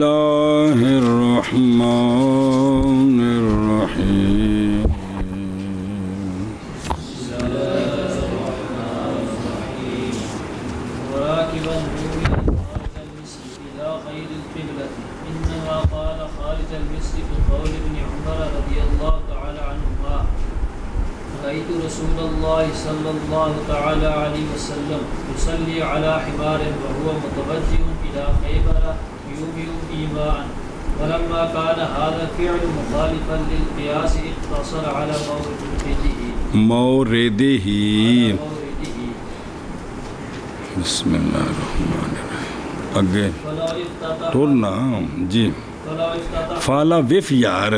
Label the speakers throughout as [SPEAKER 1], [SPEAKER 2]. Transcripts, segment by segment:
[SPEAKER 1] الله الرحمن الرحيم
[SPEAKER 2] وراكبا مؤمنا خارج المسجد إلى غير القبلة إنما قال خارج المسجد بقول ابن عمر رضي الله تعالى عنهما رأيت رسول الله صلى الله تعالى عليه وسلم يصلي على حمار وهو متوجه إلى خيبر يومئ إيماء ولما كان هذا الفعل مخالفا للقياس اقتصر على
[SPEAKER 1] مورده بسم اللہ الرحمن الرحیم اگے ٹورنا جی فالا وف یار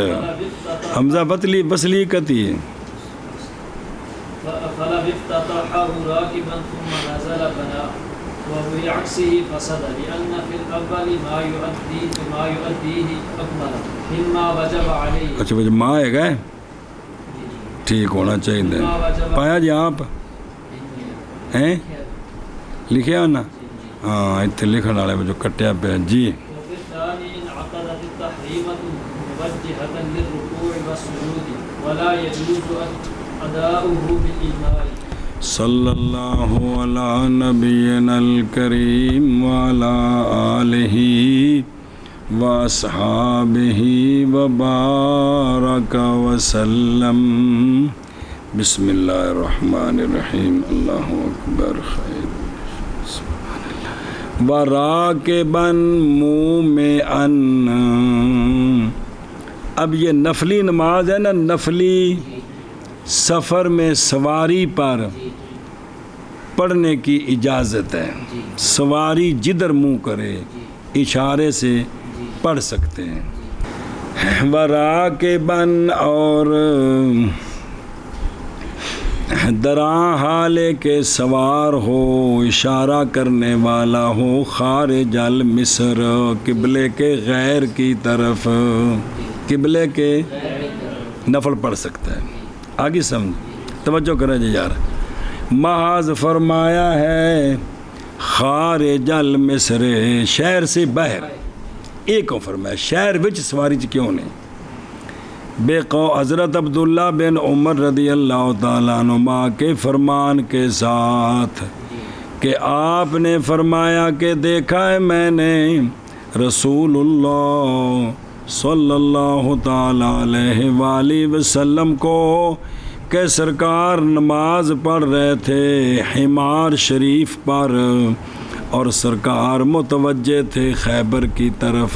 [SPEAKER 1] حمزہ بسلی کتی ہے
[SPEAKER 2] فلا افتتحه راكبا ثم نزل بنا وبعكسه فسد لأن في الأول ما يؤديه أكمل مما وجب عليه.
[SPEAKER 1] اچھا بھائی ماں ہے گئے ٹھیک ہونا چاہیے پایا جی آپ ہیں لکھے ہو نا ہاں اتنے لکھن والے میں جو کٹیا پہ جی
[SPEAKER 2] وفي الثاني انعقدت التحريمة موجهة للركوع والسجود ولا يجوز أداؤه بالإيماء.
[SPEAKER 1] صلی اللہ علی نبینا الکریم وعلی آلہ واصحابہ وبارک وسلم. بسم اللہ الرحمن الرحیم. اللہ اکبر خیر وراکباً مومعاً. اب یہ نفلی نماز ہے نا، نفلی سفر میں سواری پر پڑھنے کی اجازت ہے. سواری جدھر منہ کرے اشارے سے پڑھ سکتے ہیں. وراکباً اور دراں حالے کے سوار ہو، اشارہ کرنے والا ہو، خارج المصر قبلے کے غیر کی طرف، قبلے کے نفل پڑھ سکتا ہے. آگے سمجھ توجہ کریں جی یار. محاذ فرمایا ہے خارج المصر شہر سے باہر. ایک کو فرمایا شہر وچ سواری چ کیوں نہیں. بے قو حضرت عبداللہ بن عمر رضی اللہ تعالیٰ عنہما کے فرمان کے ساتھ کہ آپ نے فرمایا کہ دیکھا ہے میں نے رسول اللہ صلی اللہ تعالیٰ علیہ وآلہ وسلم کو کہ سرکار نماز پڑھ رہے تھے حمار شریف پر اور سرکار متوجہ تھے خیبر کی طرف.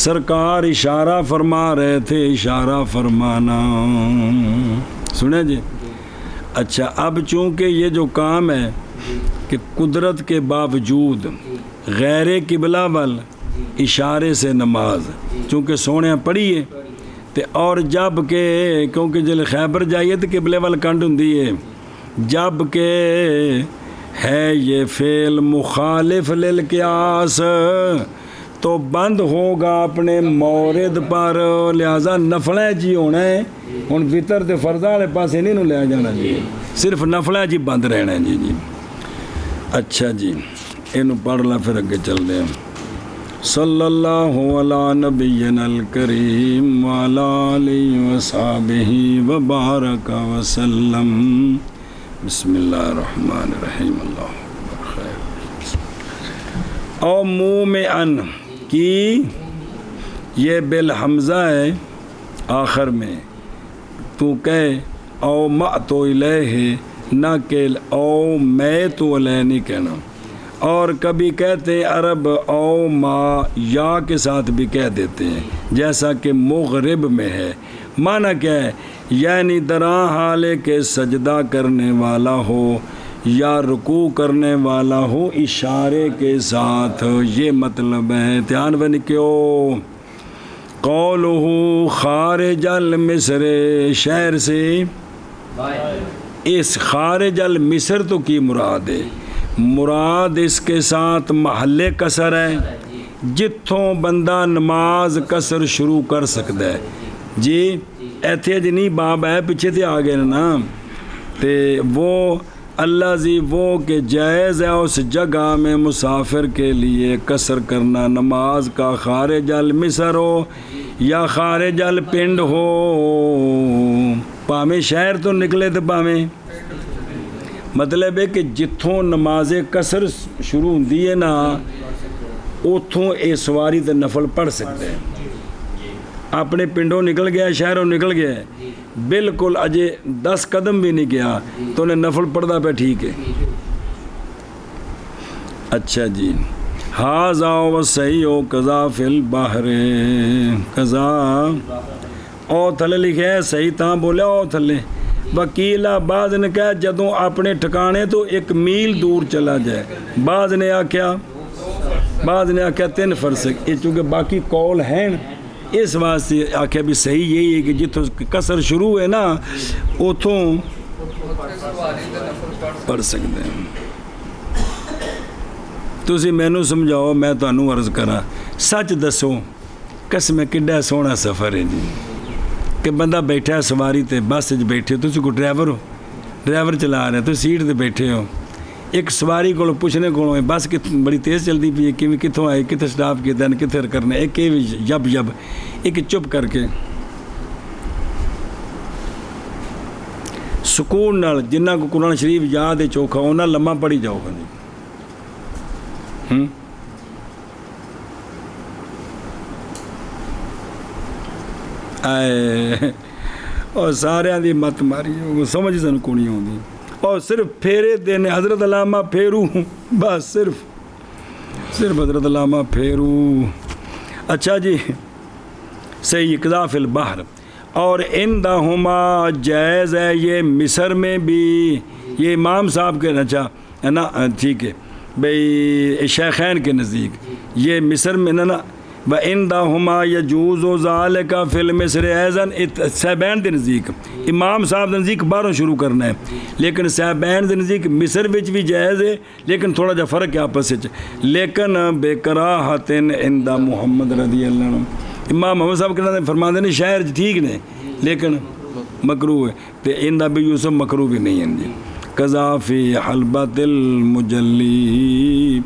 [SPEAKER 1] سرکار اشارہ فرما رہے تھے. اشارہ فرمانا سنیں جی. اچھا اب چونکہ یہ جو کام ہے کہ قدرت کے باوجود غیر قبلہ وال اشارے سے نماز چونکہ سونے پڑھی ہے تے اور جب کہ کیونکہ جل خیبر جائیے تو قبلے وال کنڈ ہوندی ہے. جب کہ ہے یہ فعل مخالف للقیاس تو بند ہوگا اپنے مورد پر. لہذا نفلیں جی ہونا ہے. ہن وطر تے فرض والے پاسے نہیں نو لے جانا جی، صرف نفلیں جی بند رہنا ہے جی. اچھا جی اینو پڑھ لا پھر اگے چل دے. صلی اللہ علی نبینا الکریم وعلی آلہ وصحبہ وبارک وسلم. بسم اللہ الرحمن الرحیم. اللہ اکبر خیر. او مومعاً کی یہ بالحمزہ ہے آخر میں. تو کہے او مأتو الیہ نہ کہ او میں تو علیہ نہیں کہنا. اور کبھی کہتے ہیں عرب او ما یا کے ساتھ بھی کہہ دیتے ہیں جیسا کہ مغرب میں ہے. معنی کیا ہے؟ یعنی دراں حالے کے سجدہ کرنے والا ہو یا رکوع کرنے والا ہو اشارے کے ساتھ. یہ مطلب ہے. دھیان بن کیوں قولہ خارج المصر شہر سے. اس خارج المصر تو کی مراد ہے؟ مراد اس کے ساتھ محل قصر ہے جتھوں بندہ نماز قصر شروع کر سکتا ہے. جی ایتھے جی نہیں باب ہے پیچھے تے آ گئے نا تے وہ الذی وہ کہ جائز ہے اس جگہ میں مسافر کے لیے قصر کرنا نماز کا، خارج المصر ہو یا خارج الپنڈ ہو، پاویں شہر تو نکلے تو پاویں، مطلب ہے کہ جتھوں نماز قصر شروع ہوندی ہے نا اتھوں اے سواری تے نفل پڑھ سکتے ہیں، اپنے پنڈوں نکل گیا شہروں نکل گیا بالکل اجے 10 قدم بھی نہیں گیا تو انہیں نفل پڑھدا پہ ٹھیک ہے۔ اچھا جی، حاذا و صحیح و قضا فی البحر، قضا او تھلے لکھے ہے صحیح تاں بولے او تھلے، وکیلا بعض نے کہا جدوں اپنے ٹھکانے تو 1 میل دور چلا جائے، بعض نے آکھیا 3 فرسخ، یہ چونکہ باقی قول ہیں اس واسطے آکھیا بھی صحیح یہی ہے کہ جتوں قصر شروع ہے نا اتھوں پڑھ سکتے ہیں۔ تسی مینوں سمجھاؤ میں تانوں عرض کراں، سچ دسو قسم کڈا سوہنا سفر ہے جی، کہ بندہ بیٹھا ہے سواری تے بس وچ بیٹھے، تسی کوئی ڈرائیور ہو، ڈرائیور چلا رہے تو سیٹ تے بیٹھے ہو، ایک سواری کو پوچھنے کو بس بڑی تیز چلتی پی ہے کہ کتوں آئے کتنے سٹاپ کیتا ہے کتنے کرنا، ایک جب ایک چپ کر کے سکون نال جنہ کو قرآن شریف یاد ہے چوکھا ہونا لمحہ پڑھی جاؤ گا جی۔ اور سارے دی مت ماری سمجھ سن کو نہیں ہوندی، اور صرف پھیرے دینے حضرت علامہ پھیرو، بس صرف حضرت علامہ پھیرو۔ اچھا جی صحیح، قضا فی البحر، اور عندہما جائز ہے یہ مصر میں بھی، یہ امام صاحب کے اچھا ہے نا ٹھیک ہے بھئی شیخین کے نزدیک یہ مصر میں نا وَعِنْدَهُمَا يَجُوزُ ذَلِكَ فِي الْمِصْرِ أَيْضًا، صاحبین دے نزدیک امام صاحب دے نزدیک باہروں شروع کرنا ہے، لیکن صاحبین دے نزدیک مصر وچ بھی جائز ہے، لیکن تھوڑا جا فرق ہے آپس وچ، لیکن بے کراہت عند محمد رضی اللہ عنہ، امام محمد صاحب کہنا فرماندے نے شہر ٹھیک نے لیکن مکروہ ہے، تے عند ابی یوسف مکروہ بھی نہیں ہے جی۔ قضا فی حلبۃ المجلی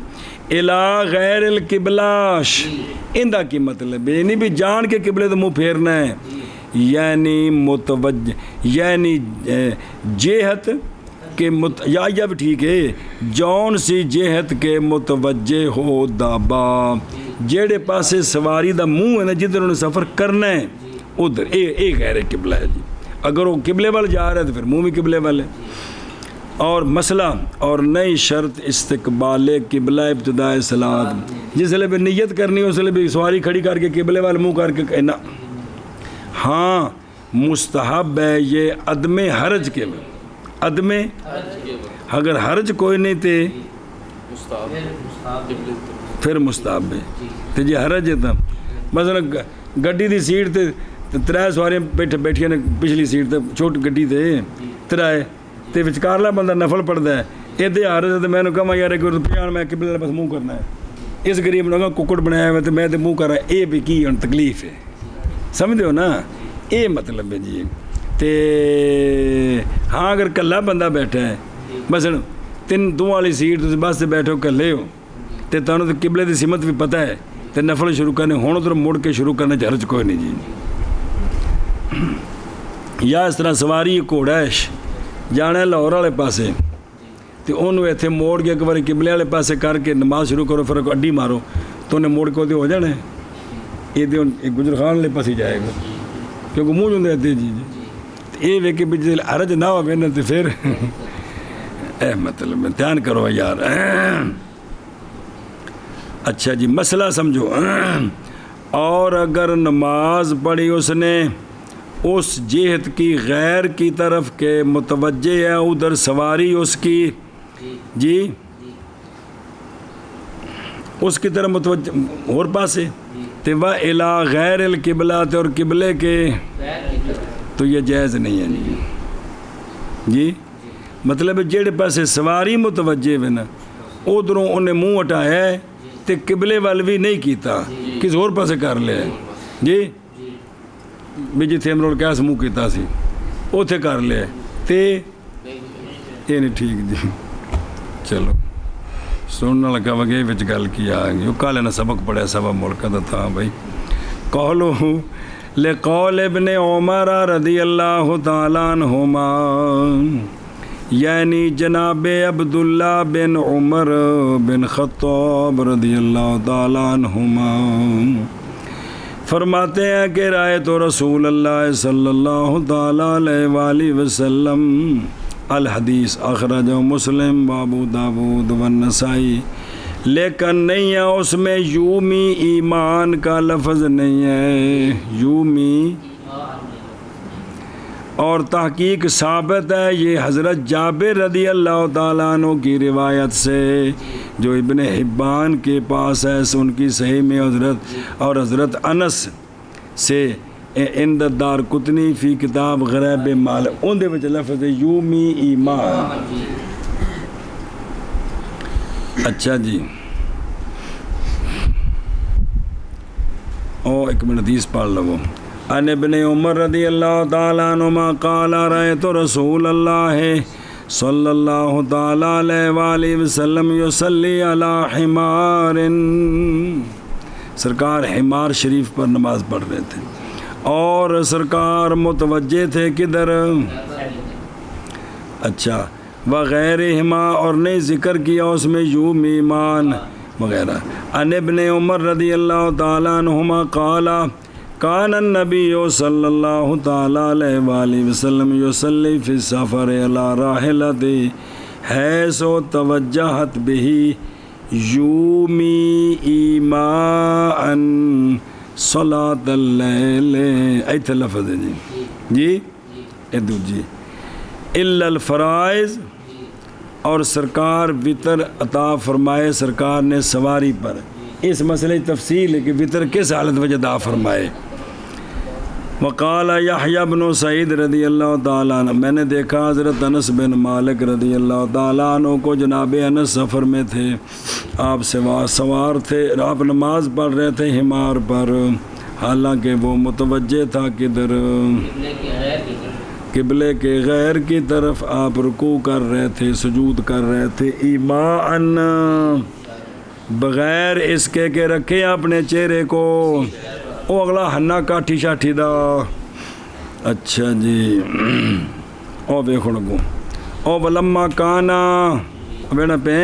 [SPEAKER 1] الا غیر القبلاش، اندہ کی مطلب ہے نہیں بھی جان کے قبلے تو منہ پھیرنا ہے، یعنی متوجہ یعنی جہت کے یا بھی ٹھیک ہے، جون سی جہت کے متوجہ ہو دابا، جیڑے پاسے سواری دا منہ ہے نا جدھر انہیں سفر کرنا ہے ادھر اے غیر قبلہ ہے جی، اگر وہ قبلے وال جا رہا ہے تو پھر منہ بھی قبلے والے۔ اور مسئلہ اور نئی شرط استقبال قبلہ ابتداء صلاۃ، جس لئے بھی نیت کرنی ہو اس لئے بھی سواری کھڑی کر کے قبلے والے منہ کر کے کہنا، ہاں مستحب ہے یہ عدم حرج کے میں، عدم اگر حرج کوئی نہیں تے پھر مستحب ہے، تو جی حرج ہے تو مثلا گڈی دی سیٹ تے 3 سواریاں بیٹھیاں نے پچھلی سیٹ تے چھوٹی گڈی تے 3 تے وچکارلا بندہ نفل پڑھتا ہے، یہ حرج ہے تو میں نے کہا یار ایک پیان میں قبلے والے پاس منہ کرنا ہے، اس غریب نے کہا ککڑ بنایا ہوا تو میں تو منہ کر رہا، یہ بھی کی تکلیف ہے، سمجھتے ہو نا، یہ مطلب ہے جی۔ تے ہاں اگر کلا بندہ بیٹھا ہے مثلا 2 والی سیٹ تم بس سے بیٹھو کلے ہو تے تمہیں تو قبلے کی سمت بھی پتہ ہے تے نفل شروع کرنے ہوں ادھر مڑ کے شروع کرنے حرج کوئی نہیں جی۔ یا اس طرح سواری گھوڑا جانا ہے لاہور والے پاسے تو انہوں اتنے موڑ کے ایک بار قبلے والے پاسے کر کے نماز شروع کرو پھر اڈی مارو تو انہیں موڑ کے ہو جانا ہے، یہ گجر خان والے پاس ہی جائے گا کیونکہ منہ جو دیتے جی یہ ویک بھی حرج نہ ہو نا تو پھر اے مطلب دھیان کرو یار۔ اچھا جی مسئلہ سمجھو، اور اگر نماز پڑھی اس نے اس جہت کی غیر کی طرف کے متوجہ ہے ادھر سواری اس کی جی اس کی طرف متوجہ اور پاسے تو وہ الا غیر القبلہ اور قبلے کے تو یہ جائز نہیں ہے جی، مطلب جیڑے پاسے سواری متوجہ ہے نا ادھروں انہیں منہ ہٹایا ہے تو قبلے وال بھی نہیں کیتا کس اور پاسے کر لیا جی، بھی جتھے امرول کیس منہ کیتا سی اوتھے کر لیا تے یہ نہیں ٹھیک جی چلو سننے لگا وگے وچ گل کی آ گئی وہ کالے نے سبق پڑھیا سبا ملک دا تھا بھائی قولو لقول ابن عمر رضی اللہ تعالیٰ عنہما یعنی جناب عبداللہ بن عمر بن خطاب رضی اللہ تعالیٰ عنہما فرماتے ہیں کہ رأیت رسول اللہ صلی اللہ تعالیٰ علیہ وآلہ وسلم الحدیث اخرجہ مسلم وابو داود والنسائی لیکن نہیں ہے اس میں یومی ایمان کا لفظ نہیں ہے یومی اور تحقیق ثابت ہے یہ حضرت جابر رضی اللہ تعالیٰ عنہ کی روایت سے جو ابن حبان کے پاس ہے ان کی صحیح میں حضرت اور حضرت انس سے عند دارقطنی فی کتاب غریب مال ان دے وچ لفظ یومی ایمان اچھا جی ایک منٹ حدیث پڑھ لو ان ابن عمر رضی اللہ تعالیٰ عنہما قال رأیت رسول اللہ صلی اللہ تعالیٰ علیہ وآلہ وسلم یصلی علی حمار سرکار حمار شریف پر نماز پڑھ رہے تھے اور سرکار متوجہ تھے کدھر اچھا وغیرہما اور نہیں ذکر کیا اس میں یوم ایمان وغیرہ ان ابن عمر رضی اللہ تعالیٰ عنہما قال کان النبی صلی اللہ تعالیٰ علیہ وآلہ وسلم یصلی فی السفر علی راحلتہ حیث توجہت بہ یومی ایمان صلاۃ اللیل ایتھے لفظ ہے جی ادو جی الا الفرائض اور سرکار وطر عطا فرمائے سرکار نے سواری پر اس مسئلہ تفصیل ہے کہ وطر کس حالت وجہ عطا فرمائے وقال یحییٰ بن سعید رضی اللہ تعالیٰ عنہ میں نے دیکھا حضرت انس بن مالک رضی اللہ تعالیٰ عنہ کو جناب انس سفر میں تھے آپ سوار تھے آپ نماز پڑھ رہے تھے حمار پر حالانکہ وہ متوجہ تھا کدھر قبلے کے غیر کی طرف آپ رکوع کر رہے تھے سجود کر رہے تھے ایمان بغیر اس کے رکھے اپنے چہرے کو او اگلا ہنا کاٹھی شاٹھی دا اچھا جی او دیکھو لگو او ولما کانا بینا پہ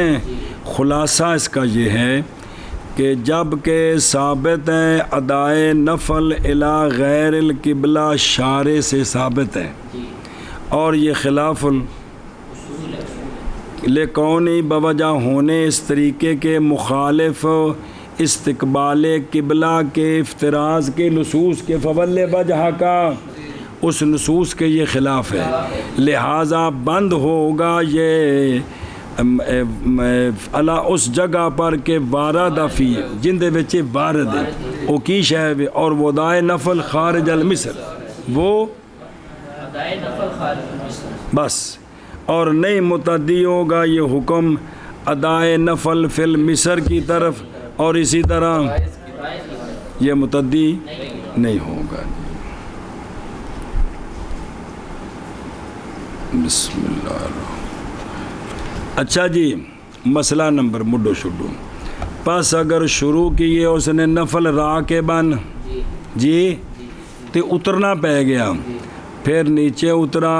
[SPEAKER 1] خلاصہ اس کا یہ ہے کہ جب کہ ثابت ہے ادائے نفل الی غیر القبلہ شارع سے ثابت ہے اور یہ خلاف لکونی بوجہ ہونے اس طریقے کے مخالف استقبال قبلہ کے افتراض کے نصوص کے فول وجہ کا اس نصوص کے یہ خلاف ہے لہٰذا بند ہوگا یہ اللہ اس جگہ پر کہ وارد فی جن دے وچ وارد ہے وہ کی شے اور وہ ادائے نفل خارج المصر وہ ادائے نفل خارج المصر بس اور نہیں متعدی ہوگا یہ حکم ادائے نفل فی المصر کی طرف اور اسی طرح یہ متعدی نہیں ہوگا بسم اللہ الرحمن اچھا جی مسئلہ نمبر مڈو شڈو پس اگر شروع کیے اس نے نفل را کے بن جی تو اترنا پہ گیا پھر نیچے اترا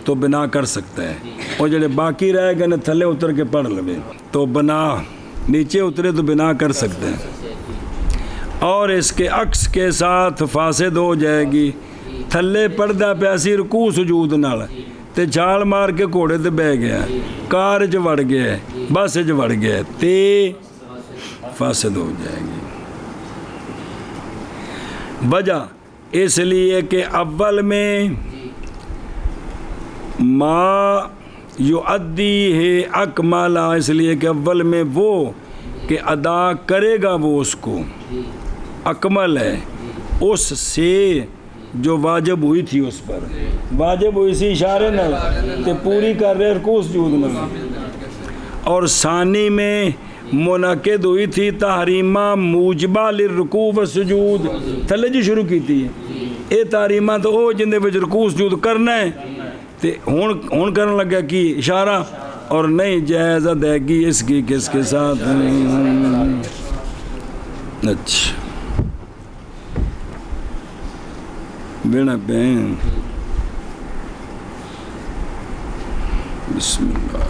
[SPEAKER 1] تو بنا کر سکتا ہے اور جڑے باقی رہ گئے نا تھلے اتر کے پڑھ لے تو بنا نیچے اترے تو بنا کر سکتے ہیں اور اس کے عکس کے ساتھ فاسد ہو جائے گی تھلے پڑھدا پیاسی رکوع سجود نال تے چھال مار کے گھوڑے تے بہ گیا کار چ وڑ گیا بس چ وڑ گیا تے فاسد ہو جائے گی وجہ اس لیے کہ اول میں ما یؤدی ہے اکمالا اس لیے کہ اول میں وہ کہ ادا کرے گا وہ اس کو اکمل ہے اس سے جو واجب ہوئی تھی اس پر واجب ہوئی سی اشارے نہ تے پوری کر رہے رکوع سجود نہ اور ثانی میں منعقد ہوئی تھی تحریمہ موجبہ للرکوع والسجود تھلے جی شروع کی تھی اے تحریمہ تو او جن دے وچ رکوع سجود کرنا ہے تے ہون کرن لگا کی اشارہ اور نہیں جائز ادائیگی اس کی کس کے ساتھ. اچھا بینا پین بسم اللہ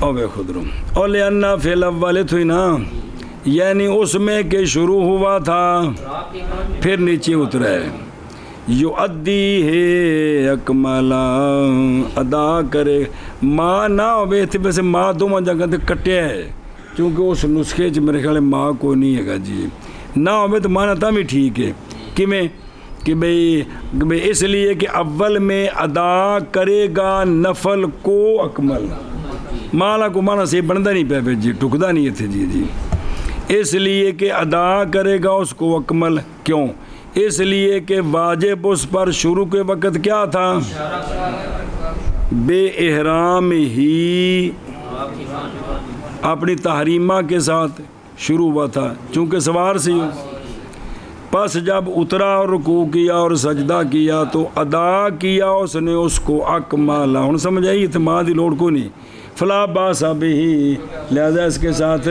[SPEAKER 1] او بے خود روم اور لئنہ فی الاول تھوئی نا یعنی اس میں کہ شروع ہوا تھا پھر نیچے اترا ہے. یؤدی ہے اکملا ادا کرے ماں نہ ہوئے تھے ویسے ماں دو جگہ تے کٹیا ہے کیونکہ اس نسخے چ میرے خیال ماں کوئی نہیں ہے گا جی. نہ ہوئے تو مانا تھا بھی ٹھیک ہے کہ بھئی اس لیے کہ اول میں ادا کرے گا نفل کو اکمل مالا کو مانا سے بندہ نہیں پہ جی ٹکدا نہیں تھے جی اس لیے کہ ادا کرے گا اس کو اکمل. کیوں؟ اس لیے کہ واجب اس پر شروع کے وقت کیا تھا بے احرام ہی اپنی تحریمہ کے ساتھ شروع ہوا تھا چونکہ سوار سی. پس جب اترا اور رکوع کیا اور سجدہ کیا تو ادا کیا اس نے اس کو اکمالا. ہن سمجھ آئی اعتماد دی لوڑ کو نہیں فلا باسا بھی لہذا اس کے ساتھ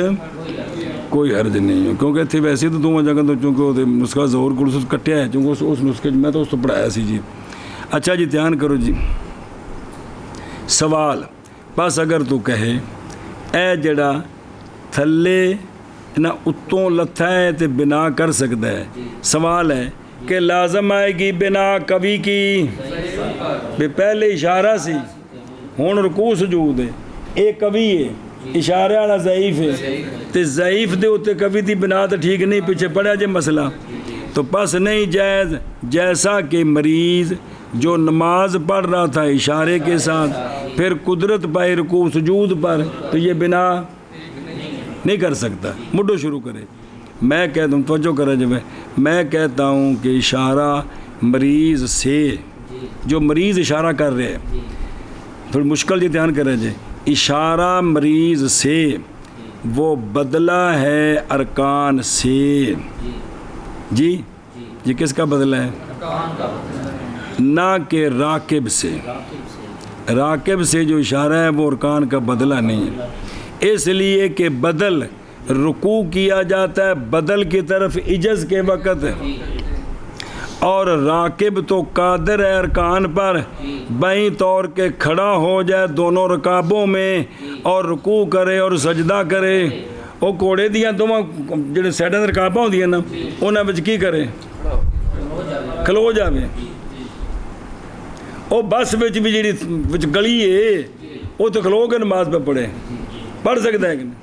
[SPEAKER 1] کوئی حرج نہیں ہے کیونکہ اتنے ویسے تو دونوں جگہ تو چونکہ وہ نسخہ ظہور کو کٹیا ہے چونکہ اس نسخے میں تو اس تو پڑھایا سی جی. اچھا جی دھیان کرو جی سوال بس اگر تو کہے اے جڑا تھلے نہ اتوں لتھا ہے تے بنا کر سکتا ہے. سوال ہے کہ لازم آئے گی بنا کبھی کی بے پہلے اشارہ سی ہون رکوع سجود ہے اے کبھی ہے اشارے والا ضعیف ہے تے ضعیف دے ہوتے کبھی دی بنا تو ٹھیک نہیں پیچھے پڑا جے مسئلہ تو پس نہیں جائز جیسا کہ مریض جو نماز پڑھ رہا تھا اشارے کے ساتھ پھر قدرت پائے رکوع سجود پر تو یہ بنا نہیں کر سکتا. مڈو شروع کرے میں کہتا ہوں توجہ کرے جب میں کہتا ہوں کہ اشارہ مریض سے جو مریض اشارہ کر رہے ہیں تھوڑی مشکل جی دھیان کرے جی اشارہ مریض سے وہ بدلہ ہے ارکان سے جی کس کا بدلہ ہے نہ کہ راکب سے. راکب سے جو اشارہ ہے وہ ارکان کا بدلہ نہیں ہے اس لیے کہ بدل رکوع کیا جاتا ہے بدل کی طرف عجز کے وقت اور راکب تو قادر ہے ارکان پر بائیں طور کے کھڑا ہو جائے دونوں رکابوں میں اور رکوع کرے اور سجدہ کرے. وہ کوڑے دیاں دونوں جڑے سائڈاں تے رکاباں ہوندیاں نا انہاں وچ کی کرے کھلو جاوے. وہ بس وچ بھی جڑی وچ گلی ہے وہ تو کھلو کے نماز پہ پڑھے پڑھ سکتا ہے کہ نہیں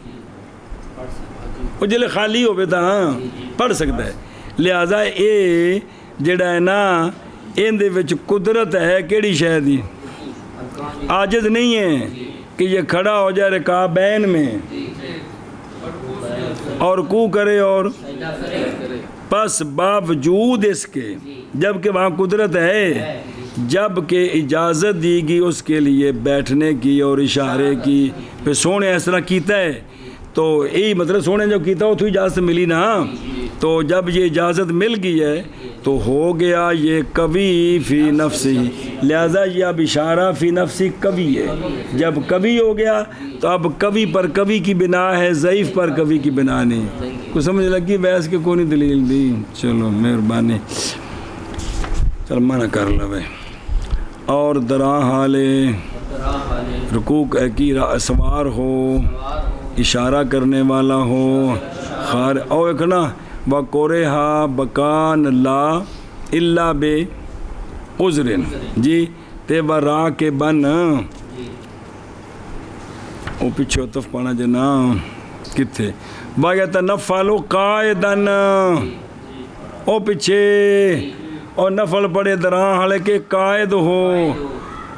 [SPEAKER 1] وہ جلے خالی ہوئے تھا پڑھ سکتا ہے. لہذا اے جڑا ہے نا ان دے وچ قدرت ہے کیڑی شے دی عاجز نہیں ہے کہ یہ کھڑا ہو جائے رکعبین میں اور رکوع کرے اور پس باوجود اس کے جب کہ وہاں قدرت ہے جب کہ اجازت دی گی اس کے لیے بیٹھنے کی اور اشارے کی پھر سونے اس طرح کیتا ہے تو یہی مطلب سونے جو کیتا ہو تو اجازت ملی نا تو جب یہ اجازت مل گئی ہے تو ہو گیا یہ کبھی فی نفسی. لہذا یہ اب اشارہ فی نفسی کبھی ہے. جب کبھی ہو گیا تو اب کبھی پر کبھی کی بنا ہے ضعیف پر کبھی کی بنا نہیں. کچھ سمجھ لگی بحث کے کونی دلیل دی. چلو مہربانی چل منع کر لو اور درا حالے رکوع کی سوار ہو اشارہ کرنے والا ہو خار او ایک نا وَقُرِحَ بَكَانَ لَا إِلَّا بِعُذْرٍ جی تے ورا کے بن او پیچھے اتف پانا جنا کتھے وَيَتَنَفَّلُ قَائِدًا او پیچھے اور نفل پڑے دراں حالے کے قائد ہو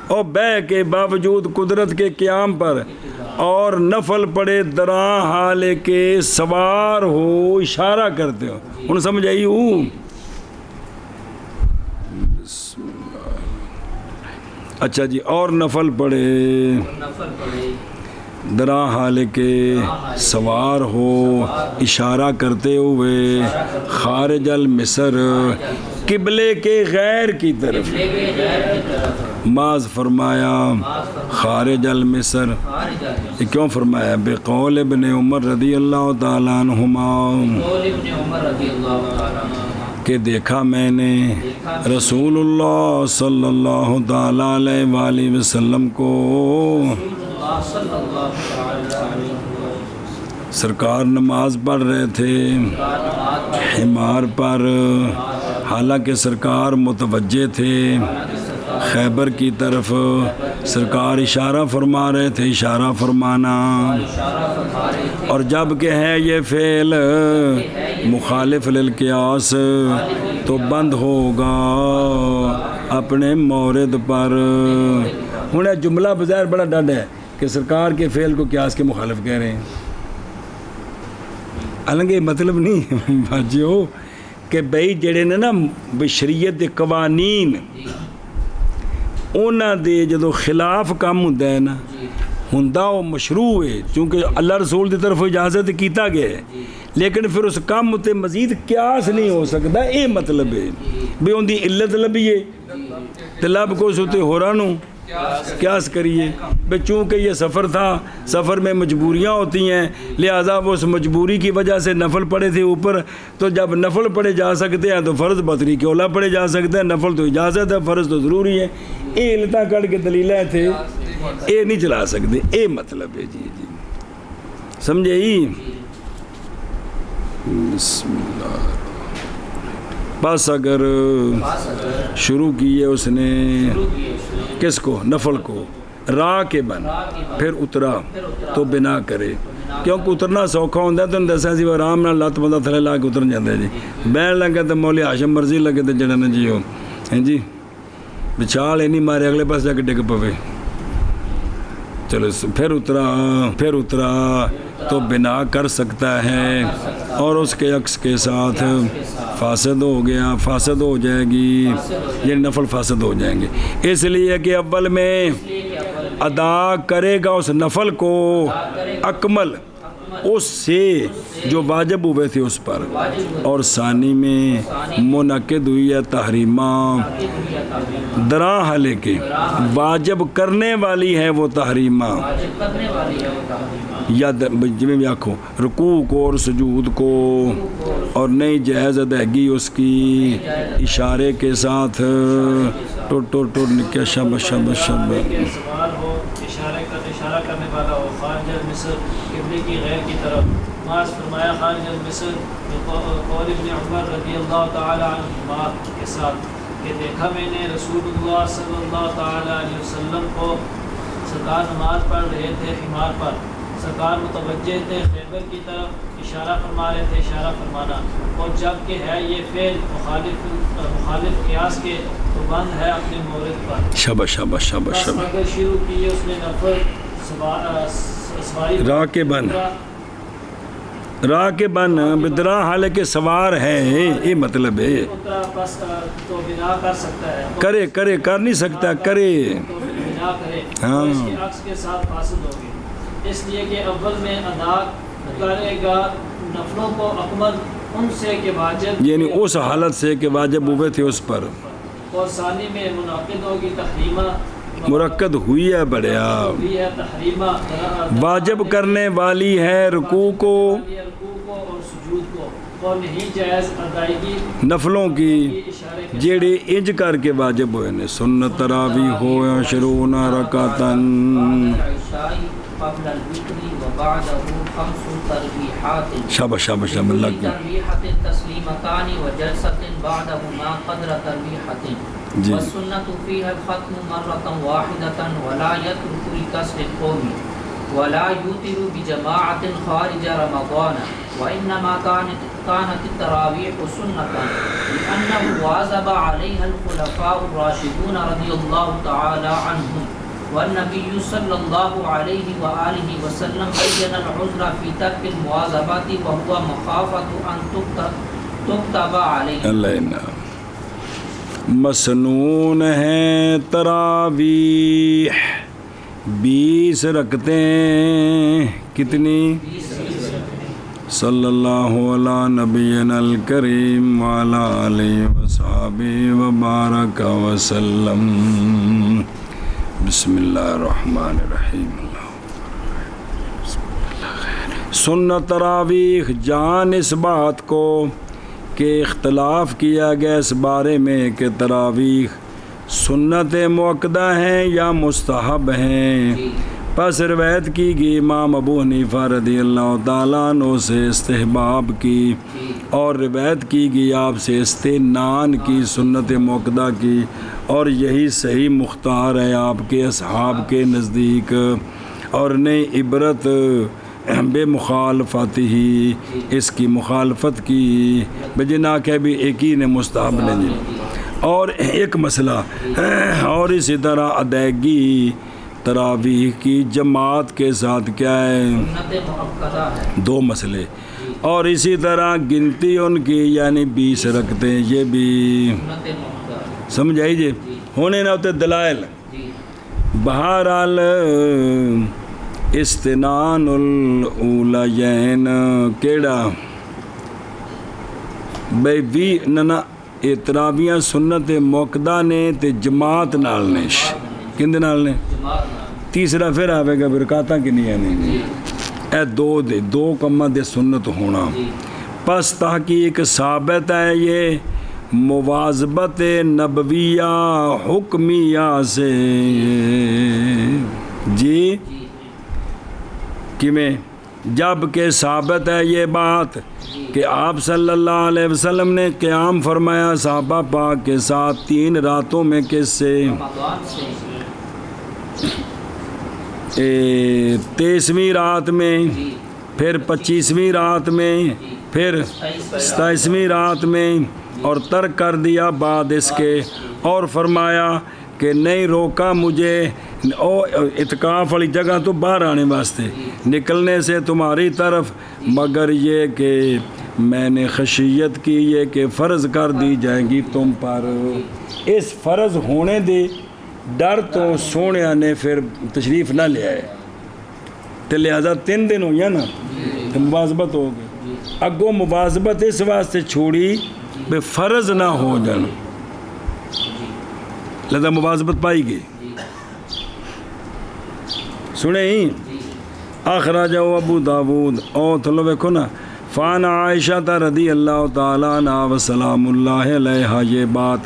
[SPEAKER 1] اور بے کے باوجود قدرت کے قیام پر اور نفل پڑے دراں حالے کے سوار ہو اشارہ کرتے ہو انہوں سمجھ آئی ہوں. اچھا جی اور نفل پڑے دراں حالے کے سوار ہو اشارہ کرتے ہوئے خارج المصر قبلے کے غیر کی طرف
[SPEAKER 2] قبلے کے غیر کی طرف
[SPEAKER 1] ماز فرمایا خارج المصر.
[SPEAKER 2] خارج
[SPEAKER 1] یہ کیوں فرمایا؟ بقول ابن عمر رضی اللہ تعالیٰ عنہما
[SPEAKER 2] قول ابن عمر رضی اللہ تعالیٰ عنہ
[SPEAKER 1] کہ دیکھا میں نے رسول اللہ صلی اللہ تعالیٰ علیہ وآلہ وسلم کو
[SPEAKER 2] اللہ صلی اللہ تعالیٰ علیہ وسلم
[SPEAKER 1] سرکار نماز پڑھ رہے تھے حمار پر، حالانکہ سرکار متوجہ تھے خیبر کی طرف. سرکار اشارہ فرما رہے تھے، اشارہ فرمانا. اور جب کہ ہے یہ فعل مخالف للقیاس تو بند ہوگا اپنے مورد پر. ہوں یہ جملہ بظاہر بڑا ڈڈ ہے کہ سرکار کے فعل کو قیاس کے مخالف کہہ رہے ہیں. حالانکہ مطلب نہیں بھاجیو کہ بھئی جڑے نے نا شریعت دے قوانین انہاں دے جدو خلاف کام ہوندا ہے نا ہوندا وہ مشروع ہے، چونکہ اللہ رسول دی طرف اجازت کیتا گیا ہے، لیکن پھر اس کام تے مزید قیاس نہیں ہو سکتا. یہ مطلب ہے بھی ان دی علت لبیے تے لب کو سوتے ہوراں نو قیاس کریے. بھئی چونکہ یہ سفر تھا، سفر میں مجبوریاں ہوتی ہیں، لہٰذا وہ اس مجبوری کی وجہ سے نفل پڑھے تھے اوپر. تو جب نفل پڑھے جا سکتے ہیں تو فرض بطریق اولا پڑھے جا سکتے ہیں. نفل تو اجازت ہے، فرض تو ضروری ہے. یہ علتاں کر کے دلیلیں تھے، یہ نہیں چلا سکتے. یہ مطلب ہے. جی جی سمجھے ہی. بسم اللہ. بس اگر شروع کیے اس نے کس کو؟ نفل کو. راکبن پھر اترا تو بنا کرے، کیونکہ اترنا سوکھا ہوتا ہے. تو دسیا سی آرام نال لت بندہ تھلے لا کے اتر جاتا ہے. جی بہن لگے تو مولی ہاشم مرضی لگے تو جڑا نا جی ہو جی بچال نہیں مارے اگلے پاس جا کے ڈگ پوے. چلو پھر اترا تو بنا کر سکتا ہے، اور اس کے عکس کے ساتھ فاسد ہو گیا، فاسد ہو جائے گی، یہ نفل فاسد ہو جائیں گے. اس لیے کہ اول میں ادا کرے گا اس نفل کو اکمل اس سے جو واجب ہوئے تھے اس پر، اور ثانی میں منعقد ہوئی ہے تحریمہ درا حلے کے. واجب کرنے والی ہے وہ تحریمہ، یا جی میں آکھوں رکوع کو اور سجود کو، اور نئی جائز ادائیگی اس کی اشارے کے ساتھ. ٹوٹ نکیا شب شب شب
[SPEAKER 2] اشارہ کرنے والا ہو خارج مصر قبلے کی غیر کی طرف. ماذ فرمایا خارج مصر قول ابن عمر رضی اللہ تعالی عنہما کے ساتھ کہ دیکھا میں نے رسول اللہ صلی اللہ تعالی علیہ وسلم کو سرکار نماز پڑھ رہے تھے حمار پر. سرکار متوجہ تھے خیبر کی طرف، اشارہ فرما رہے تھے، اشارہ فرمانا. اور جب کہ ہے یہ فعل مخالف قیاس کے تو بند ہے اپنے مورد پر.
[SPEAKER 1] شاباش شاباش شاباش شاباش.
[SPEAKER 2] اگر شروع کیے اس نے نفل سواری
[SPEAKER 1] راکبن بدرا حال کے سوار ہے، یہ مطلب ہے.
[SPEAKER 2] تو بنا کر سکتا ہے،
[SPEAKER 1] کرے کر نہیں سکتا، کرے.
[SPEAKER 2] تو بنا کرے،
[SPEAKER 1] ہاں.
[SPEAKER 2] اور اس کے عکس کے ساتھ فاسد ہوگی. اس لیے کہ اول میں ادا کرے گا نفلوں کو اکمل ان سے کہ واجب،
[SPEAKER 1] یعنی اس حالت سے کہ واجب ہوئے تھے اس پر،
[SPEAKER 2] اور ثانی میں منعقد ہوگی تحریمہ
[SPEAKER 1] مرکد ہوئی ہے بڑھیا.
[SPEAKER 2] ہوئی ہے تحریمہ
[SPEAKER 1] واجب کرنے والی ہے رکوع کو
[SPEAKER 2] رکوع کو اور سجود کو، اور نہیں جائز ادائیگی
[SPEAKER 1] نفلوں کی جیڑے انج کر کے واجب ہوئے نے. سنت تراویح ہو یا شروع رکعتن
[SPEAKER 2] قبل الوتر وبعده 5 تربيحات.
[SPEAKER 1] شاباش شاباش اللہ کی.
[SPEAKER 2] تربيحة تسليمتان وجلسة بعدهما قدر تربيحة. والسنة فيها الختم مرة واحدة ولا يترك لكسر القوم ولا يوتر بجماعة خارج رمضان. وإنما كانت التراويح سنة لأنه واظب عليها الخلفاء الراشدون رضي الله تعالى عنهم. والنبي صلى الله عليه وآله وسلم بين العذر في ترك المواظبات وهو مخافة أن تكتب عليه.
[SPEAKER 1] اللہ مسنون ہے تراویح 20 رکعتیں. کتنی؟ صلی اللہ علی نبینا الکریم وعلی آلہ وصحبہ وبارک وسلم. بسم اللہ الرحمن الرحیم. سنت تراویح جان اس بات کو کہ اختلاف کیا گیا اس بارے میں کہ تراویح سنت مؤکدہ ہیں یا مستحب ہیں. پس روایت کی گئی امام ابو حنیفہ رضی اللہ تعالیٰ عنہ سے استحباب کی، اور روایت کی گئی آپ سے استنان کی، سنت مؤکدہ کی، اور یہی صحیح مختار ہے آپ کے اصحاب کے نزدیک. اور نہیں عبرت بے مخالفت ہی، اس کی مخالفت کی بجنا کہ بھی ایک ہی نے مستحب نہیں. اور ایک مسئلہ اور اسی طرح ادائیگی تراویح کی جماعت کے ساتھ کیا ہے، دو مسئلے. اور اسی طرح گنتی ان کی یعنی 20 رکھتے ہیں، یہ بھی سمجھ آئیے ہونے نہ ہوتے دلائل. بہرحال استنان الاولیین کیڑا بھئی بھی نہ تراویاں سنت مؤکدہ نے تے جماعت نال نے کندے نال نے. تیسرا پھر آوے گا برکاتاں کی نہیں اے دو کماں دے سنت ہونا. پس تحقیق ثابت ہے یہ مواظبت نبویہ حکمیہ سے. جی میں جب کہ ثابت ہے یہ بات کہ آپ صلی اللہ علیہ وسلم نے قیام فرمایا صحابہ پاک کے ساتھ 3 راتوں میں، کس سے 23ویں رات میں، پھر 25ویں رات میں، پھر 27ویں رات میں، اور ترک کر دیا بعد اس کے. اور فرمایا کہ نہیں روکا مجھے اعتکاف والی جگہ تو باہر آنے واسطے نکلنے سے تمہاری طرف، مگر یہ کہ میں نے خشیت کی یہ کہ فرض کر دی جائیں گی تم پر. اس فرض ہونے دے ڈر تو سونے نے پھر تشریف نہ لے آئے، تو لہذا 3 دن ہویا نا تو مواظبت ہو گئی. اگوں مواظبت اس واسطے چھوڑی بے فرض نہ ہو جانا، لہذا مواظبت پائی گئی. سنیں ہی اخرجہ ابو داود او تھلو ویکھو نا. فان عائشہ رضی اللہ تعالیٰ عنہ وسلام اللہ علیہ یہ بات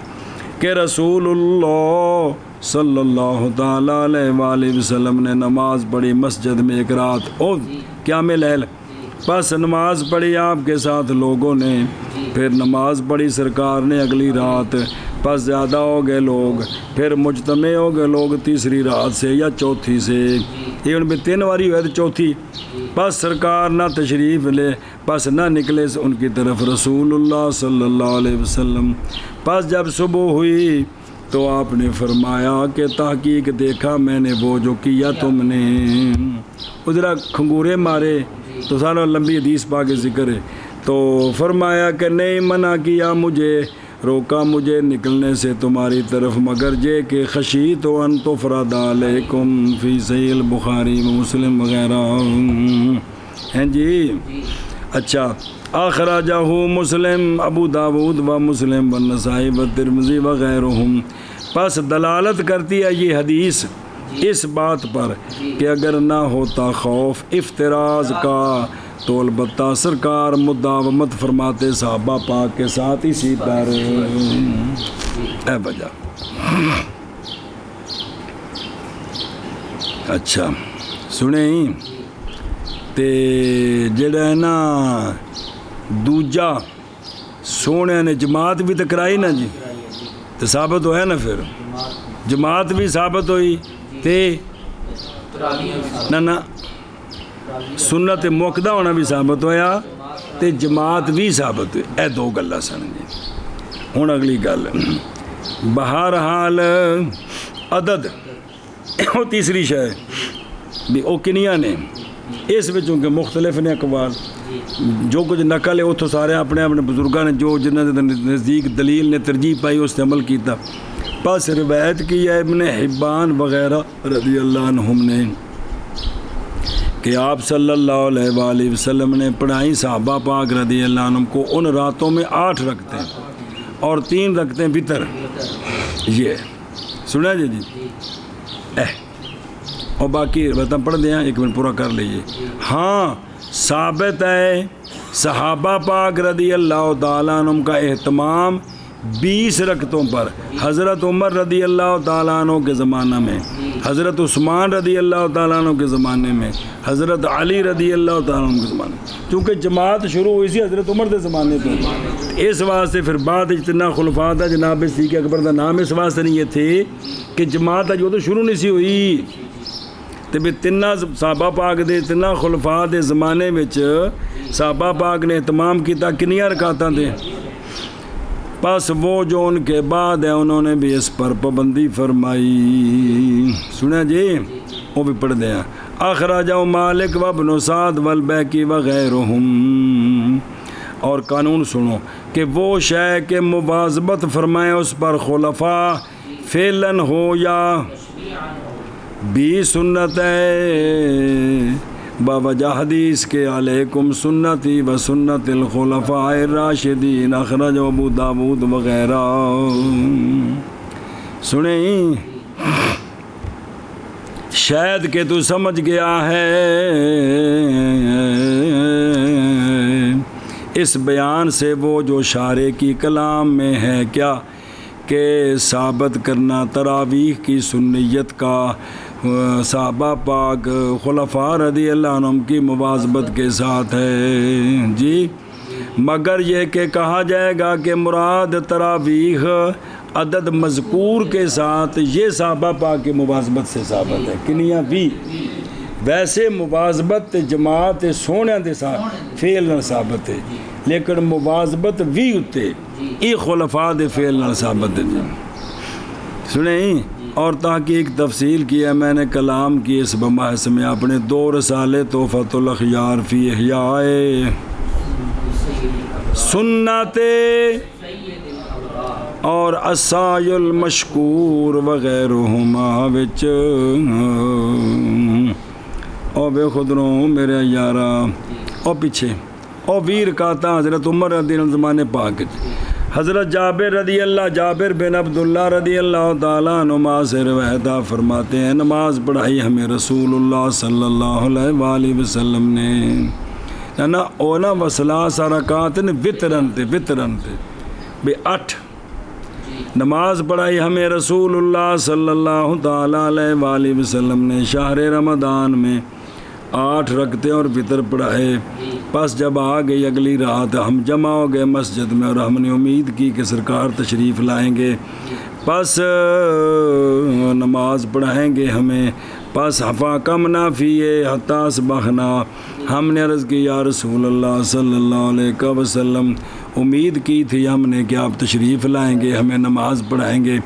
[SPEAKER 1] کہ رسول اللہ صلی اللہ تعالیٰ علیہ وآلہ وسلم نے نماز پڑھی مسجد میں ایک رات، او قیام لیل. بس نماز پڑھی آپ کے ساتھ لوگوں نے، پھر نماز پڑھی سرکار نے اگلی رات. پس زیادہ ہو گئے لوگ، پھر مجتمع ہو گئے لوگ تیسری رات سے یا چوتھی سے. یہ ان میں 3 باری ہوئے تو چوتھی. بس سرکار نہ تشریف لے، بس نہ نکلے ان کی طرف رسول اللہ صلی اللہ علیہ وسلم. پس جب صبح ہوئی تو آپ نے فرمایا کہ تحقیق دیکھا میں نے وہ جو کیا تم نے. ادھر کھنگورے مارے تو سارا لمبی حدیث پا کے ذکر ہے. تو فرمایا کہ نہیں منع کیا مجھے، روکا مجھے نکلنے سے تمہاری طرف، مگر یہ کہ خشیت ان تفرض علیکم فی صحیح البخاری و مسلم وغیرہ ہیں. جی اچھا. اخرجہ مسلم ابو داود و مسلم و نسائی و ترمذی وغیرہم. پس دلالت کرتی ہے یہ حدیث اس بات پر کہ اگر نہ ہوتا خوف افتراض کا تو البتہ سرکار مداومت فرماتے صحابہ پاک کے ساتھ اسی پر. اے وجہ اچھا سنیں تے جڑا ہے نا دوجا سونے نے جماعت بھی تو کرائی نا جی، تو ثابت ہوا نا، پھر جماعت بھی ثابت ہوئی تے نہ سنت مؤکدہ ہونا بھی ثابت ہویا تے جماعت بھی ثابت ہوئی. اے 2 گلاں سن جی. ہن اگلی گل بہرحال عدد وہ تیسری شے بھی وہ کنیاں نے، اس وچوں کہ مختلف نے اقوال، جو کچھ نقل ہے اتوں سارے اپنے اپنے بزرگاں نے جو جنہاں دے نزدیک دلیل نے ترجیح پائی اس تے عمل کیتا. پس روایت کی ہے ابن حبان وغیرہ رضی اللہ عنہم نے کہ آپ صلی اللہ علیہ وآلہ وسلم نے پڑھائی صحابہ پاک رضی اللہ عنہم کو ان راتوں میں 8 رکھتے ہیں اور 3 رکھتے ہیں وطر. یہ سنا جی اور باقی بتا پڑھ دیں 1 منٹ پورا کر لیجیے. ہاں ثابت ہے صحابہ پاک رضی اللہ تعالیٰ عنہم کا اہتمام 20 رکعتوں پر حضرت عمر رضی اللہ تعالیٰ عنہ کے زمانہ میں، حضرت عثمان رضی اللہ تعالیٰ عنہ کے زمانے میں، حضرت علی رضی اللہ تعالیٰ عنہ کے زمانے میں، چونکہ جماعت شروع ہوئی سی حضرت عمر کے زمانے تو اس واسطے پھر بعد اتنا خلفاء تھا جناب صدیق اکبر کا نام اس واسطے نہیں یہ تھے کہ جماعت جو تو شروع نہیں سی ہوئی تو بھی 3 صحابہ پاک دے 3 خلفاء دے زمانے میں صحابہ پاک نے اہتمام کیتا کنیاں رکعتاں دے. پس وہ جو ان کے بعد ہے انہوں نے بھی اس پر پابندی فرمائی. سنیں جی وہ بھی پڑھ دیں. اخرجہ مالک وابن سعد والبیہقی وغیرہم. اور قانون سنو کہ وہ شے کہ مواظبت فرمائیں اس پر خلفاء فعلاً ہو یا بھی سنت ہے بوجہ حدیث کے علیکم سنتی و سنت الخلفاء الراشدین اخرج ابو داود وغیرہ. سنیں شاید کہ تو سمجھ گیا ہے اس بیان سے وہ جو شارح کی کلام میں ہے کیا کہ ثابت کرنا تراویح کی سنیت کا صحابہ پاک خلفاء رضی اللہ عنہم کی مواظبت کے ساتھ ہے جی، مگر یہ کہ کہا جائے گا کہ مراد تراویح عدد مذکور کے ساتھ یہ صحابہ پاک کی مواظبت سے ثابت ہے کنیاں بھی ویسے مواظبت جماعت سونے دے ساتھ فعل نہ ثابت ہے لیکن مواظبت بھی اتے ای خلفاء دے فعل نہ ثابت ہے جی. سنیں اور تحقیق تفصیل کیا میں نے کلام کی اس بحث میں اپنے 2 رسالے تحفۃ الاخیار فی احیاء سنت اور السعی المشکور وغیرہما وچ او بے خودروں میرے یارا او پیچھے او ویر کاتا حضرت عمر رضی اللہ عنہ زمانے پاک حضرت جابر بن عبداللہ رضی اللہ تعالیٰ عنہ سے روایت فرماتے ہیں نماز پڑھائی ہمیں رسول اللہ صلی اللہ علیہ وآلہ وسلم نے نا اونا وسلاس رکعات وطرن تے بے 8 نماز پڑھائی ہمیں رسول اللہ صلی اللہ تعالیٰ علیہ وآلہ وسلم نے شہر رمضان میں 8 رکعتیں اور وطر پڑھائے. پس جب آ گئی اگلی رات ہم جمع ہو گئے مسجد میں اور ہم نے امید کی کہ سرکار تشریف لائیں گے پس نماز پڑھائیں گے ہمیں. پس فاقمنا فیہ حتی اصبحنا ہم نے عرض کی یا رسول اللہ صلی اللہ علیہ وسلم امید کی تھی ہم نے کہ آپ تشریف لائیں گے ہمیں نماز پڑھائیں گے.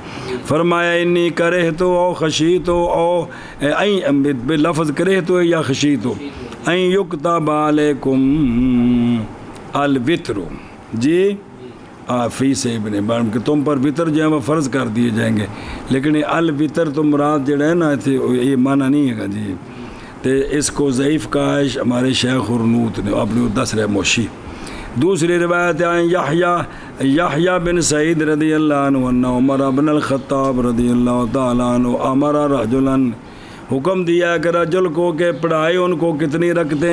[SPEAKER 1] فرمایا انی کرہتو او خشیتو او این بلفظ کرہتو یا خشیتو این یکتب علیکم الوتر جی فی سے ابن بارم کہ تم پر وطر جو ہے وہ فرض کر دیے جائیں گے لیکن یہ الوتر تو مراد جڑا ہے نا یہ معنی نہیں ہے گا جی. تو اس کو ضعیف کہا ہے ہمارے شیخ ارنوت نے اپنی 10 موشی. دوسری روایت ہے یحییٰ بن سعید رضی اللہ عنہ ان عمر بن الخطاب رضی اللہ تعالیٰ عنہ امر رجلا حکم دیا کہ رجل کو کہ پڑھائے ان کو کتنی رکھتے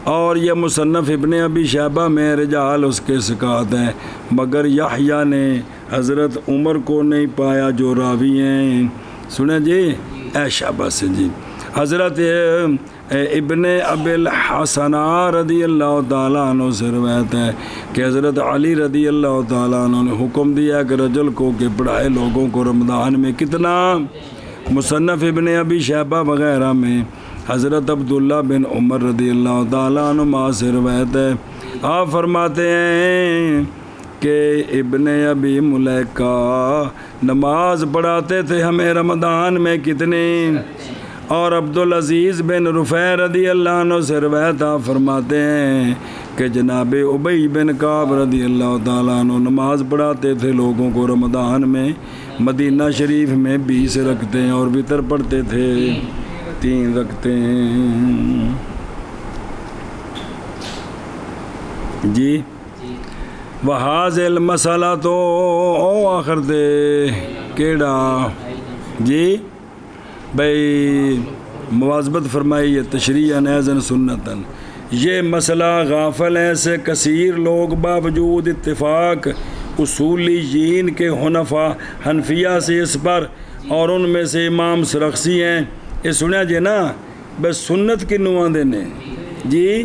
[SPEAKER 1] اور یہ مصنف ابن ابی شیبہ میں رجال اس کے ثقات ہیں مگر یحییٰ نے حضرت عمر کو نہیں پایا جو راوی ہیں. سنیں جی اے شعبہ سے جی حضرت ابن ابی الحسن رضی اللہ تعالیٰ عنہ سے روایت ہے کہ حضرت علی رضی اللہ تعالیٰ عنہ نے حکم دیا کہ رجل کو کہ پڑھائے لوگوں کو رمضان میں کتنا. مصنف ابن ابی شیبہ وغیرہ میں حضرت عبداللہ بن عمر رضی اللہ تعالیٰ عنہ سے روایت ہے آپ فرماتے ہیں کہ ابن ابی ملیکہ نماز پڑھاتے تھے ہمیں رمضان میں کتنے. اور عبدالعزیز بن رفیع رضی اللہ عنہ سے روایت فرماتے ہیں کہ جناب ابی بن کعب رضی اللہ تعالیٰ عنہ نماز پڑھاتے تھے لوگوں کو رمضان میں مدینہ شریف میں 20 رکھتے ہیں اور وطر پڑھتے تھے. 3 رکھتیں جی. وہاز المسئلہ تو او آخر دے کیڑا جی بھئی مواظبت فرمائی ہے تشریعاً ایزن سنتاً. یہ مسئلہ غافل ہیں سے کثیر لوگ باوجود اتفاق اصولیین کے حنفیہ سے اس پر، اور ان میں سے امام سرخسی ہیں. یہ سنیا جی نا بس سنت کی نواندے نے جی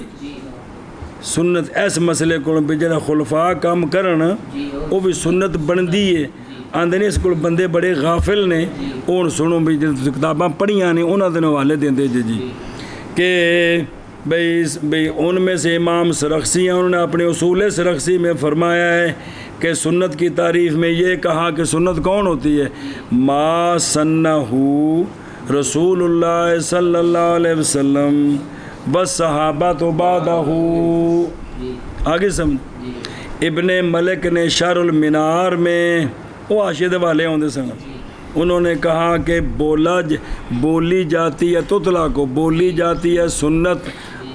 [SPEAKER 1] سنت ایس مسئلے کو بھی جڑا خلفاء کام کرن وہ بھی سنت بندی ہے. آندے نے اس کو بندے بڑے غافل نے اور سنو بھی جڑی کتاباں پڑھیاں نے انہاں دے حوالے دیندے جی کہ بھئی ان میں سے امام سرخسی ہیں. انہوں نے اپنے اصول سرخسی میں فرمایا ہے کہ سنت کی تعریف میں یہ کہا کہ سنت کون ہوتی ہے؟ ما سنہو رسول اللہ صلی اللہ علیہ وسلم والصحابۃ بعدہ. آگے سمجھ ابن ملک نے شرح المنار میں وہ عاشد والے ہوندے سن انہوں نے کہا کہ بولی جاتی ہے تطلع کو بولی جاتی ہے سنت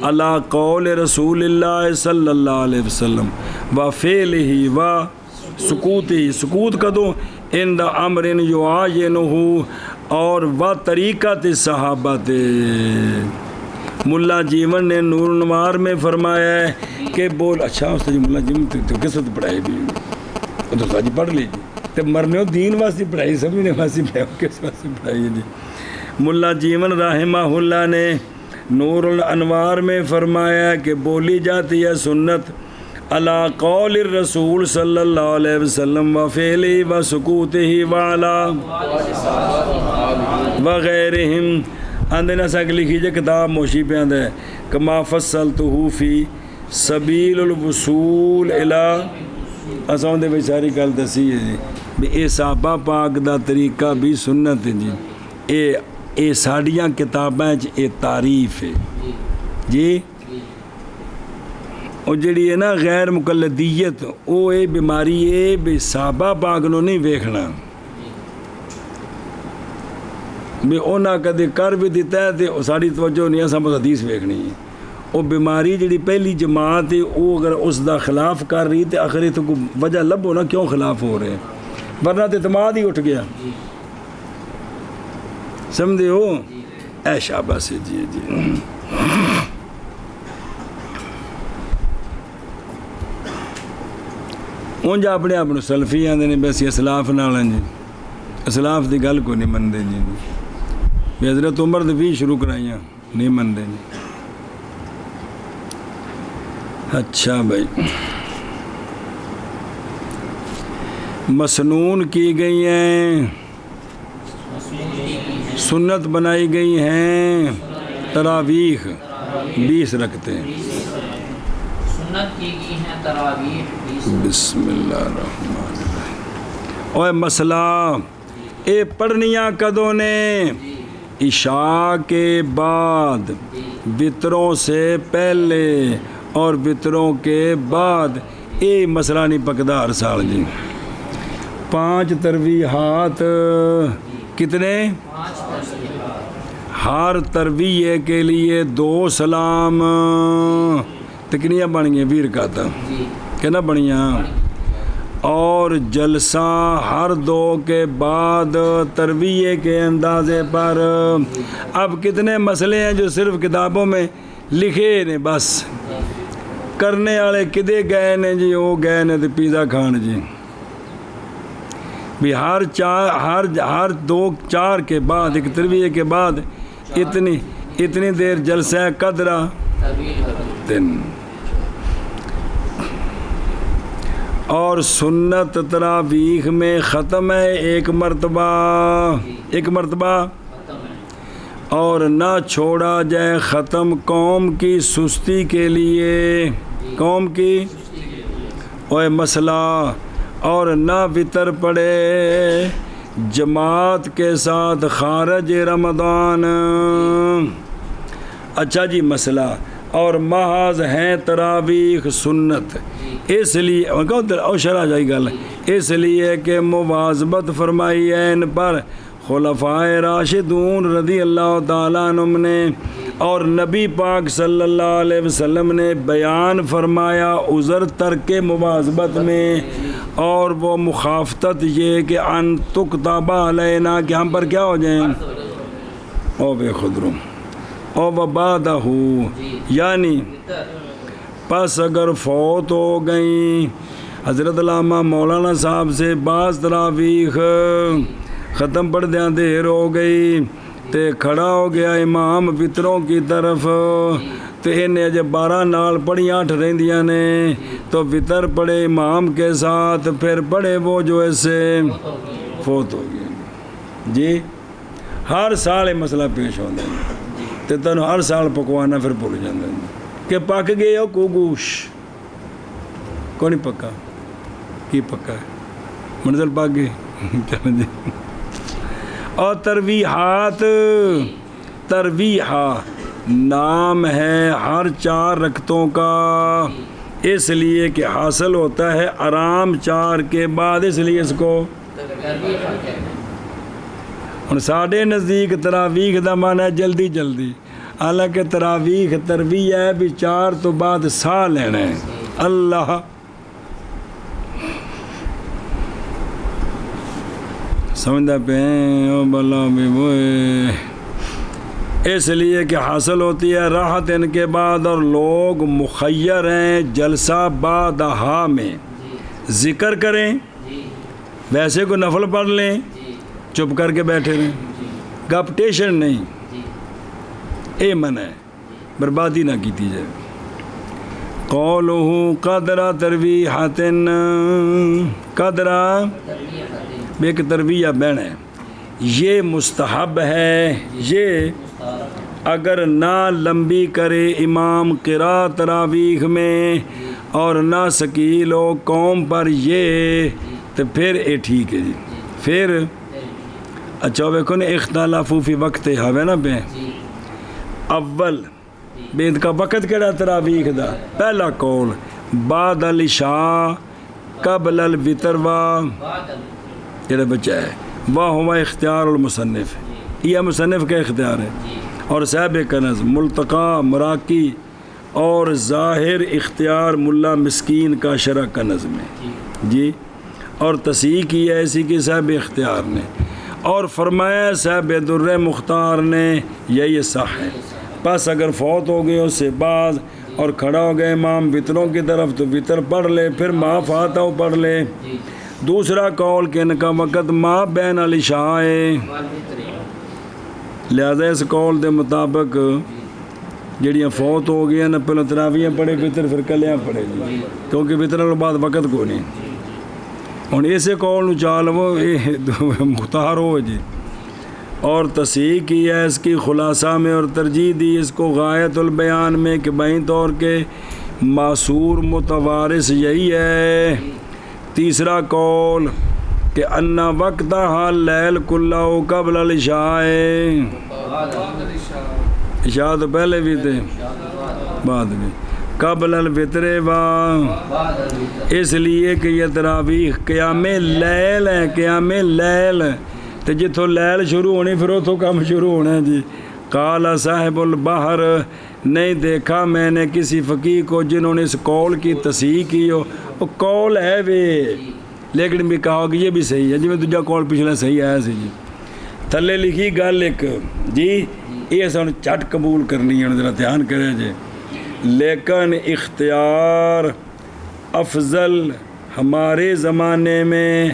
[SPEAKER 1] علی قول رسول اللہ صلی اللہ علیہ وسلم و فعلہ و سکوتہ. سکوت کدوں عند امر یعینہ اور و طریقت صحابت. ملا جیون نے نور الانوار میں فرمایا ہے کہ اچھا استاد جی ملا جیون تو کس وقت پڑھائی بھی تو استاد جی پڑھ لیجیے تو مرنے دین واسطے پڑھائی سمجھنے واسطے پڑھائی کس واسطے پڑھائی جی. ملا جیون رحمہ اللہ نے نور الانوار میں فرمایا کہ بولی جاتی ہے سنت علی قول الرسول صلی اللہ علیہ وسلم و فعلہ و سکوتہ وعلی وغیرہم. آندے نا ساک لکھی جے کتاب موشی پہ آندے کما فصلتہ فی سبیل الوصول الی اساں دے بھی ساری گل دسی ہے جی بھی اے صحابہ پاک دا طریقہ بھی سنت ہے جی. اے ساڑیاں کتابیں اے تعریف ہے جی. اور جڑی ہے نا غیر مقلدیت او اے بیماری ہے بھی صحابہ پاک نو نہیں ویکھنا بھی اونا کدے کر بھی دیتا ہے تو ساری توجہ نہیں ہے بس حدیث ویکھنی ہے. وہ بیماری جڑی پہلی جماعت ہے وہ اگر اس دا خلاف کر رہی تو آخری تو وجہ لبو نا کیوں خلاف ہو رہے ورنہ تو اعتماد ہی اٹھ گیا سمجھے ہو. اے شاباش جی جی. اونج اپنے آپ کو سلفی آندے نے بس اسلاف نال ہیں جی اسلاف دی گل کو نہیں مندے جی بھی حضرت عمر دے بھی شروع کرائیاں نہیں مندے جی. اچھا بھائی مسنون کی گئی ہیں سنت بنائی گئی ہیں تراویح 20 رکھتے ہیں.
[SPEAKER 2] سنت کی گئی ہیں تراویح 20.
[SPEAKER 1] بسم اللہ الرحمن الرحیم. اوے مسئلہ اے پڑھنیاں کدوں نے عشاء کے بعد وطروں سے پہلے اور وطروں کے بعد. اے مسئلہ نہیں پکدا ہر سال جی. 5 ترویحات کتنے ہر ترویح کے لیے 2 سلام تکنیاں بن گئیں 20 رکعتاں کہنا بنیاں اور جلسہ ہر 2 کے بعد ترویح کے اندازے پر. اب کتنے مسئلے ہیں جو صرف کتابوں میں لکھے نے بس کرنے والے کدے گئے نے جی وہ گئے نے تو پیزا کھان جی بھی ہر 2-4 کے بعد ایک ترویح کے بعد اتنی دیر جلسہ قدرہ 3 اور سنت تراویح میں ختم ہے 1 مرتبہ اور نہ چھوڑا جائے ختم قوم کی سستی کے لیے قوم کی اوے مسئلہ اور نہ وطر پڑے جماعت کے ساتھ خارج رمضان. اچھا جی مسئلہ اور محض ہیں تراویح سنت اس لیے شرح جائی گل اس لیے کہ مواظبت فرمائی ہے ان پر خلفائے راشدون رضی اللہ تعالیٰ عنہم نے اور نبی پاک صلی اللہ علیہ وسلم نے بیان فرمایا عذر ترک مواظبت میں، اور وہ مخافتت یہ کہ ان تکتب علینا کہ ہم پر کیا ہو جائیں، او بے خدروں او وبادہ، یعنی پس اگر فوت ہو گئیں حضرت علامہ مولانا صاحب سے بعض تراویح ختم پڑھ دیا دیر ہو گئی تے کھڑا ہو گیا امام وطروں کی طرف تے انہیں جب 12 نال پڑھی 8 رہندیاں نے تو وطر پڑھے امام کے ساتھ، پھر پڑھے وہ جو ایسے فوت ہو گئے جی۔ ہر سال یہ مسئلہ پیش ہوتا ہے تے تنوں ہر سال پکوانا پھر بھول جاندے کہ پک گئے ہو کو گوشت کو نہیں پکا، کی پکا ہے منزل پک گئے چلیں جی۔ اور ترویحات نام ہے ہر 4 رکعتوں کا، اس لیے کہ حاصل ہوتا ہے آرام 4 کے بعد، اس لیے اس کو ہن ساڈے نزدیک تراویح دا معنی ہے جلدی جلدی، حالانکہ تراویح ترویح ہے بھی 4 تو بعد ساہ لینا ہے۔ اللہ سمجھتا پہ او بلا بھی وے، اس لیے کہ حاصل ہوتی ہے راحت ان کے بعد، اور لوگ مخیر ہیں جلسہ بعدہا میں ذکر کریں، ویسے کو نفل پڑھ لیں چپ کر کے بیٹھے رہیں، گپٹیشن نہیں، اے منع ہے، بربادی نہ کیتی جائے۔ قولہ قدرہ ترویحات، قدرہ ایک ترویہ بین ہے، یہ مستحب ہے، یہ اگر نہ لمبی کرے امام قراءت تراویح میں اور نہ ثقیل ہو قوم پر یہ تو پھر اے ٹھیک ہے جی۔ پھر اچھا ویکھو نا اختلاف فی وقت ہے نا پہ اول بید کا وقت کیڑا تراویح دا، پہلا قول بعد العشاء قبل الوتر و جڑا بچہ ہے واہ ہوا اختیار المصنف، یہ مصنف کا اختیار ہے، اور صاحب کنز ملتقى مراقی اور ظاہر اختیار ملا مسکین کا شرح کنز میں جی، اور تصحیح کی ہے ایسی کی صاحب اختیار نے، اور فرمایا صاحب در مختار نے یہی صح ہے۔ پس اگر فوت ہو گئے اس سے بعد اور کھڑا ہو گئے امام وطروں کی طرف تو وطر پڑھ لے، پھر ما فاتح پڑھ لے۔ دوسرا قول کہ ان کا وقت ما بین العشاء ہے، لہذا اس قول دے مطابق جڑیاں فوت ہو گئی نا پہلے تراویح پڑھے وطر پھر کلیاں پڑھے جی، کیونکہ وطر کے بعد وقت کو نہیں۔ ہوں اسے قول نو چالو مختار ہو جی، اور تصحیح کی ہے اس کی خلاصہ میں، اور ترجیح دی اس کو غایت البیان میں کہ بائیں طور کے معصور متوارث یہی ہے۔ تیسرا قول کہ ان وقتہ لیل کلہ قبل العشاء، عشاء تو پہلے بھی تھے بعد میں، قبل الوتر و، اس لیے کہ یہ تراویح قیام لیل ہے، قیام لیل تو جتوں لیل شروع ہونی پھر اتوں کام شروع ہونا ہے جی۔ قال صاحب البحر، نہیں دیکھا میں نے کسی فقیہ کو جنہوں نے اس قول کی تصحیح کی ہو، وہ قول ہے بھی لیکن بھی کہا کہ یہ بھی صحیح ہے جی، میں دوجا قول پچھلا صحیح آیا سی جی، تھلے لکھی گل ایک جی، یہ سن چٹ قبول کرنی ہے، ذرا دھیان کرے جی۔ لیکن اختیار افضل ہمارے زمانے میں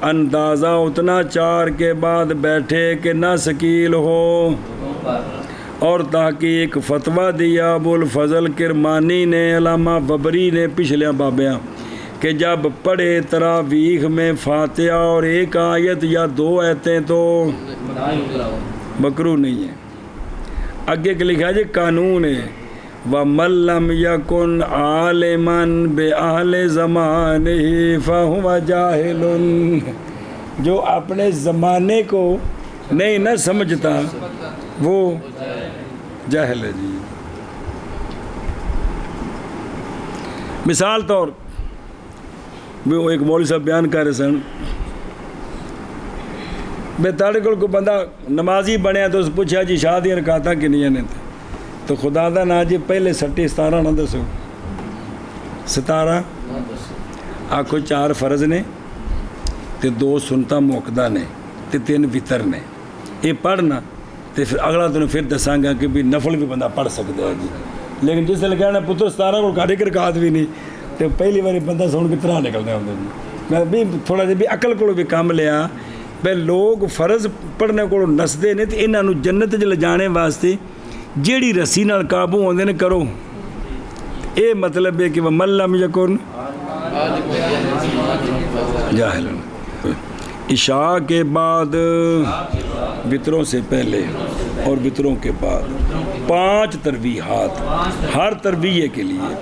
[SPEAKER 1] اندازہ اتنا 4 کے بعد بیٹھے کہ نہ ثقیل ہو، اور تحقیق فتویٰ دیا ابو الفضل کرمانی نے، علامہ ببری نے پچھلے بابیاں، کہ جب پڑھے تراویح میں فاتحہ اور 1 آیت یا 2 آیتیں تو مکروہ نہیں ہے۔ آگے کہ لکھا جی قانون ہے وَمَن لَّمْ يَكُنْ عَالِمًا بِأَهْلِ زَمَانِهِ فَهُوَ جَاهِلٌ، جو اپنے زمانے کو نہیں نہ سمجھتا وہ جاہل ہے جی۔ مثال طور وہ ایک مولوی صاحب بیان کر رہے سن بے تاڑے کو بندہ نمازی بنیا تو اس پوچھا جی شاہ دی رکعتاں کنیاں نے تو خدا دا نا جی پہلے سٹے 17 نہ دسو 17 آکھو 4 فرض نے تے 2 سنتاں موقدہ نے تے 3 وتر نے یہ پڑھنا تے پھر اگلا دن پھر دساں گا کہ بھی نفل بھی بندہ پڑھ سکتا ہے جی لیکن جس نے کہنا پتر 17 کو کھاڑی کے رکعت بھی نہیں تو پہلی باری بندہ سن کے طرح نکلنے ہوتے جی میں بھی تھوڑا جہا بھی عقل کو بھی کام لیا بھائی لوگ فرض پڑھنے کو نسدے نے تو انہوں جنت چ لجانے واسطے جیڑی رسی نال قابو ہوندے نے کرو اے مطلب ہے کہ وہ من لم یکن جاہل عشاء کے بعد وطروں سے پہلے اور وطروں کے بعد 5 ترویحات ہر ترویح کے لیے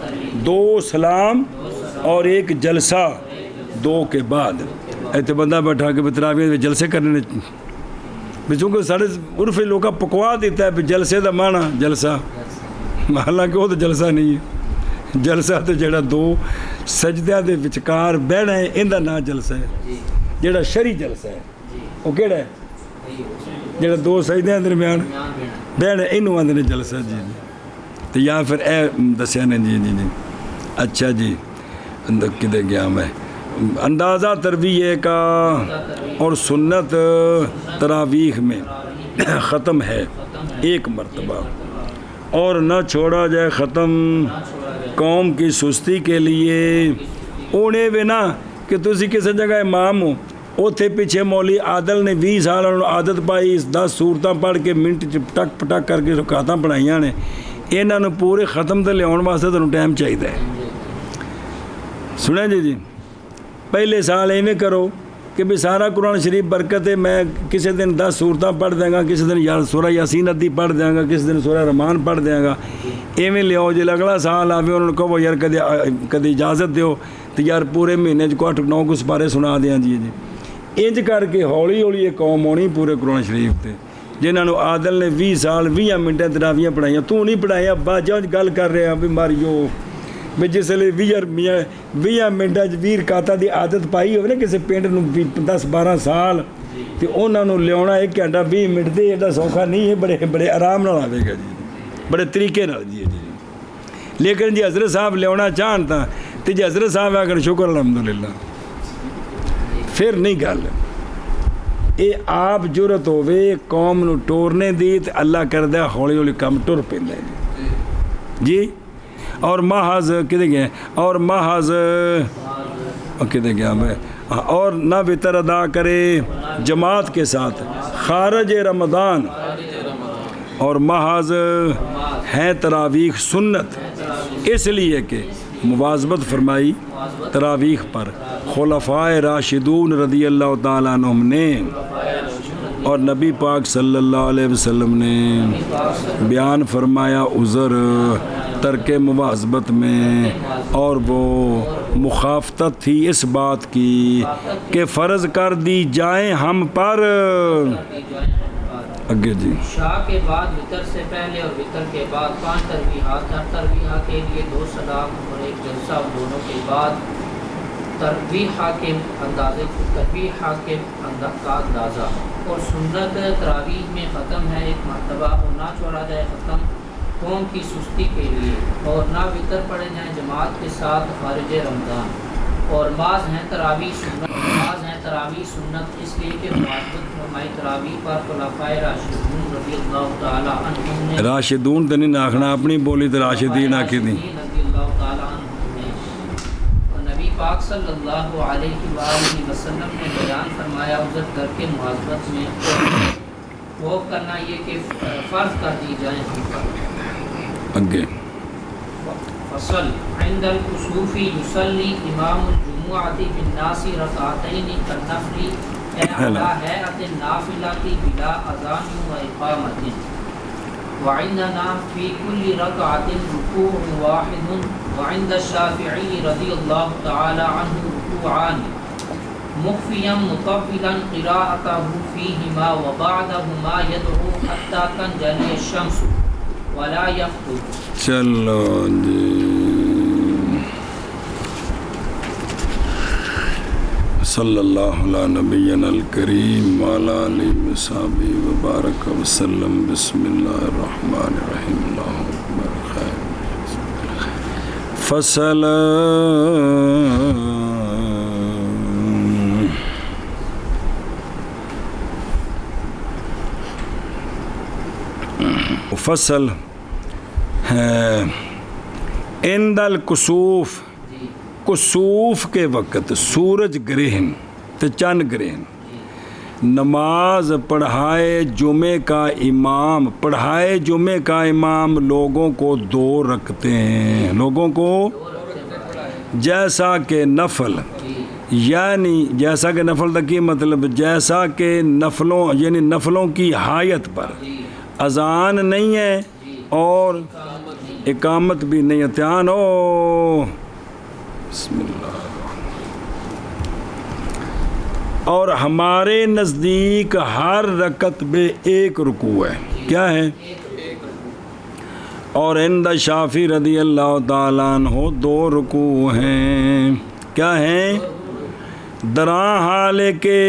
[SPEAKER 1] 2 سلام اور 1 جلسہ 2 کے بعد ایتے بندہ بیٹھا کے تراویح میں جلسے کرنے چونکہ سارے عرف لوگ پکوا دیتا ہے جلسے دا معنی جلسہ حالانکہ وہ تو جلسہ نہیں ہے جلسہ تو جڑا 2 سجدیاں دے وچکار بہنا ہے ان دا نام جلسہ ہے جڑا شرعی جلسہ ہے وہ کیڑا ہے جڑا 2 سجدیاں درمیان بہنا ہے انہوں آندے نے جلسہ جی تو یا پھر اے دسیا نے جی جی جی اچھا جی کدے گیا میں اندازہ ترویح کا اور سنت تراویح میں ختم ہے 1 مرتبہ اور نہ چھوڑا جائے ختم قوم کی سستی کے لیے اونے بھی نہ کہ تسی کسی جگہ امام ہو اوتھے پیچھے مولی عادل نے 20 سال عادت پائی 10 سورتاں پڑھ کے منٹ ٹک پٹک کر کے رکعتاں پڑھائیاں نے انہوں پورے ختم تے لیاؤن واسطے تانوں ٹائم چاہیے سنیں جی پہلے سال ایویں کرو کہ بھی سارا قرآن شریف برکت ہے میں کسی دن 10 سورتاں پڑھ دیں گا کسی دن سورہ یاسین ادھی پڑھ دیں گا کسی دن سورہ رحمان پڑھ دیں گا ایویں لیاؤ جی اگلا سال آوے انہوں نے کہو یار کدی اجازت دیو تو یار پورے مہینے 8-9 کو سپارے سنا دیاں جی جی انج کر کے ہولی ہولی یہ قوم ہونی پورے قرآن شریف تے جنہوں نے عادل نے 20 سال 20 منٹیں تراویحاں پڑھائیاں تو نہیں پڑھائیاں باجاں گل کر رہے ہیں بھی ماریو بھی جس لئے 20 منٹاں 20 رکعتاں دی عادت پائی ہوئے نا کسی پینڈ 10-12 سال تو انہوں نے لیاؤنا 1 گھنٹہ 20 منٹ دے ایڈا سوکھا نہیں ہے بڑے آرام نال آوے گا جی بڑے طریقے نال جی لیکن جی حضرت صاحب لیاؤنا چاہتا تو جی حضرت صاحب اگر شکر الحمدللہ پھر نہیں گل یہ آپ جرت ہوئے قوم نو ٹورنے دی تو اللہ کردہ ہولی ہولی کام ٹر پیندا ہے جی اور محض کدے گئے اور محض کدے گیا میں اور نہ وطر ادا کرے جماعت کے ساتھ خارج رمضان اور محض ہیں تراویح سنت اس لیے کہ مواظبت فرمائی تراویح پر خلفائے راشدون رضی اللہ تعالیٰ عنہم نے اور نبی پاک صلی اللہ علیہ وسلم نے بیان فرمایا عذر ترک مواظبت میں اور وہ مخافتت تھی اس بات کی کہ فرض کر دی جائیں ہم پر اگے جی
[SPEAKER 2] عشاء کے بعد وطر سے پہلے اور وطر کے بعد 5 ترویحات ہر ترویح کے لیے 2 سلام اور 1 جلسہ اور دونوں کے بعد ترویح کے اندازے کا اندازہ اور سنت تراویح میں ختم ہے 1 مرتبہ اور نہ چھوڑا جائے ختم قوم کی سستی کے لیے اور نہ وطر پڑھے جائیں جماعت کے ساتھ خارج رمضان اور بعض ہیں تراویح سنت اس لیے کہ مواظبت فرمائی تراویح پر خلفائے راشدون رضی اللہ تعالیٰ عنہم نے
[SPEAKER 1] راشدون تو نہیں آخنا اپنی بولی تو راشدین آکھی دی
[SPEAKER 2] رضی اللہ تعالیٰ عنہم نے اور نبی پاک صلی اللہ علیہ وآلہ وسلم نے بیان فرمایا عذر کر کے مواظبت میں خوف کرنا یہ کہ فرض کر دی جائیں
[SPEAKER 1] اگے
[SPEAKER 2] فصل عند الكسوف يصلي امام الجمعة بالناس ركعتين كالنفل على هيئة النافلة بلا اذان واقامة وعندنا في كل ركعة ركوع واحد وعند الشافعي رضي الله تعالى عنه ركوعان مخفيا مطولا قراءته فيهما وبعدهما يدعو حتى تنجلي الشمس ولا يخطب
[SPEAKER 1] چلو جی صلی اللہ علی نبینا الکریم وعلی آلہ وصحبہ وبارک وسلم. بسم اللہ الرحمن الرحیم. اللہ اکبر. خیر فصل فصل ہے عند الکسوف. کسوف کے وقت سورج گرہن تو چند گرہن نماز پڑھائے جمعے کا امام لوگوں کو 2 رکھتے ہیں. لوگوں کو جیسا کہ نفل، یعنی جیسا کہ نفل تک کی مطلب جیسا کہ نفلوں یعنی نفلوں کی حایت پر اذان نہیں ہے اور اقامت بھی نہیں ہے. دھیان ہو. بسم اللہ. اور ہمارے نزدیک ہر رکعت میں 1 رکوع ہے. کیا ہے؟ اور عند شافعی رضی اللہ تعالیٰ عنہ 2 رکوع ہیں. کیا ہیں؟ دراں حالے کے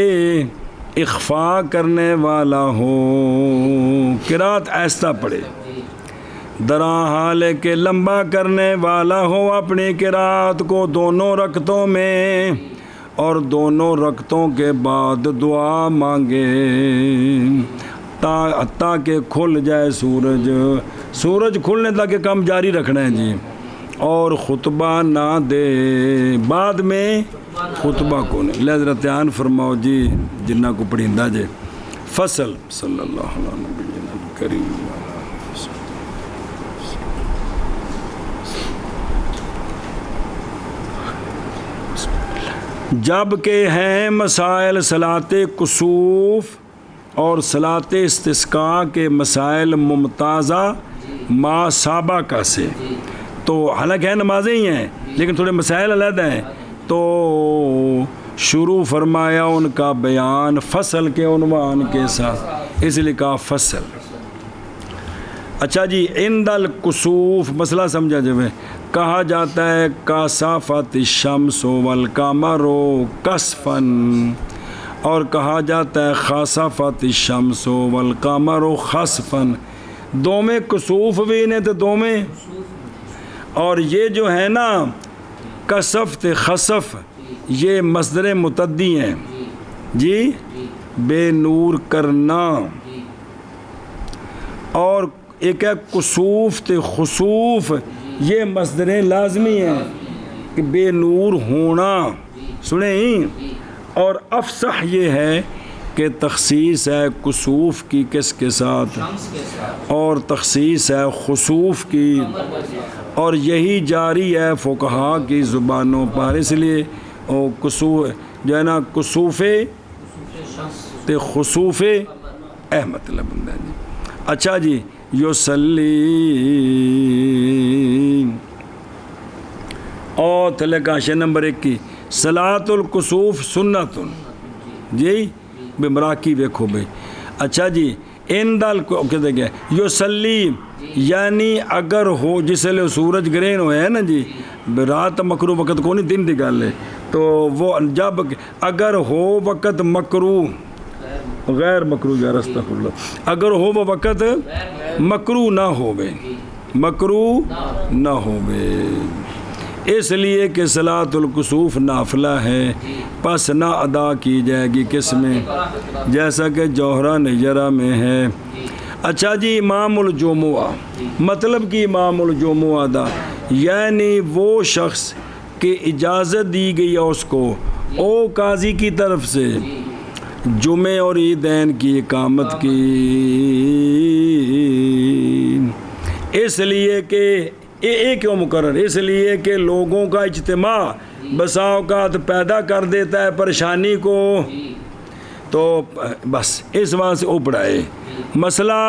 [SPEAKER 1] اخفا کرنے والا ہو، قرات ایسا پڑھے. دراں حالے کے لمبا کرنے والا ہو اپنی قرات کو دونوں رکعتوں میں، اور دونوں رکعتوں کے بعد دعا مانگے تاکہ کھل جائے سورج کھلنے تک کام جاری رکھنا ہے جی. اور خطبہ نہ دے، بعد میں خطبہ کو نہیں. لہذا دھیان فرماؤ جی جنہ کو پڑھیندہ جے. فصل صلی اللہ علیہ نبینا الکریم. جب کہ ہیں مسائل صلاۃ کسوف اور صلاۃ استسقاء کے مسائل ممتازہ ما سابقہ سے، تو حالانکہ ہیں نمازیں ہی ہیں لیکن تھوڑے مسائل علیحدہ ہیں، تو شروع فرمایا ان کا بیان فصل کے عنوان کے ساتھ، اس لیے کہا فصل. اچھا جی، عند الکسوف مسئلہ سمجھا جب کہا جاتا ہے کاسفت الشمس والقمر کسفن، اور کہا جاتا ہے خاسفت الشمس والقمر خسفن. دو میں کسوف بھی نہیں تو دو میں، اور یہ جو ہے نا کسفت خسف یہ مصدر متعدی ہیں جی، بے نور کرنا. اور ایک ہے کسوف تے خسوف، یہ مصدر لازمی ہیں کہ بے نور ہونا. سنیں. اور افصح یہ ہے کہ تخصیص ہے کسوف کی کس کے ساتھ، اور تخصیص ہے خسوف کی، اور یہی جاری ہے فقہا کی زبانوں پر. اس لیے کسوف جو ہے نا کسوف تے خسوف مطلب بندہ جی. اچھا جی، یوسلی اور تھلے کاشے نمبر 21 صلاۃ الکسوف سنت جی بے مراکی ویکھو بھائی. اچھا جی، کہتے گئے یوسلی یعنی اگر ہو جس لئے سورج گرہن ہوئے ہے نا جی، رات مکرو وقت کو نہیں دن دی گل ہے، تو وہ جب اگر ہو وقت مکرو غیر مکرو یا استغفر اللہ، اگر ہو وہ وقت مکرو نہ ہوئے، مکرو نہ ہوئے، اس لیے کہ صلاۃ الکسوف نافلہ ہے، پس نہ ادا کی جائے گی کس میں، جیسا کہ جوہرہ نیرہ میں ہے. اچھا جی، امام الجمعہ مطلب کہ امام الجمعہ دا یعنی وہ شخص کہ اجازت دی گئی ہے اس کو او قاضی کی طرف سے جمعے اور عیدین کی اقامت کی، اس لیے کہ کیوں مقرر، اس لیے کہ لوگوں کا اجتماع بسا اوقات پیدا کر دیتا ہے پریشانی کو، تو بس اس وجہ سے او پڑھائے. مسئلہ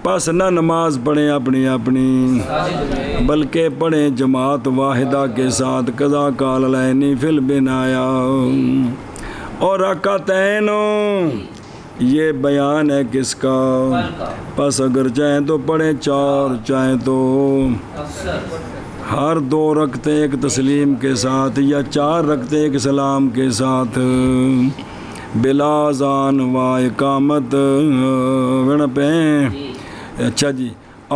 [SPEAKER 1] پس نہ نماز پڑھیں اپنی بلکہ پڑھیں جماعت واحدہ کے ساتھ قضا قال العینی فی البنایا. اور رکعتین یہ بیان ہے کس کا، پس اگر چاہیں تو پڑھیں 4 چاہیں تو ہر 2 رکعتیں ایک تسلیم کے ساتھ یا 4 رکعتیں ایک سلام کے ساتھ بلا اذان و اقامت وڑ پہ. اچھا جی.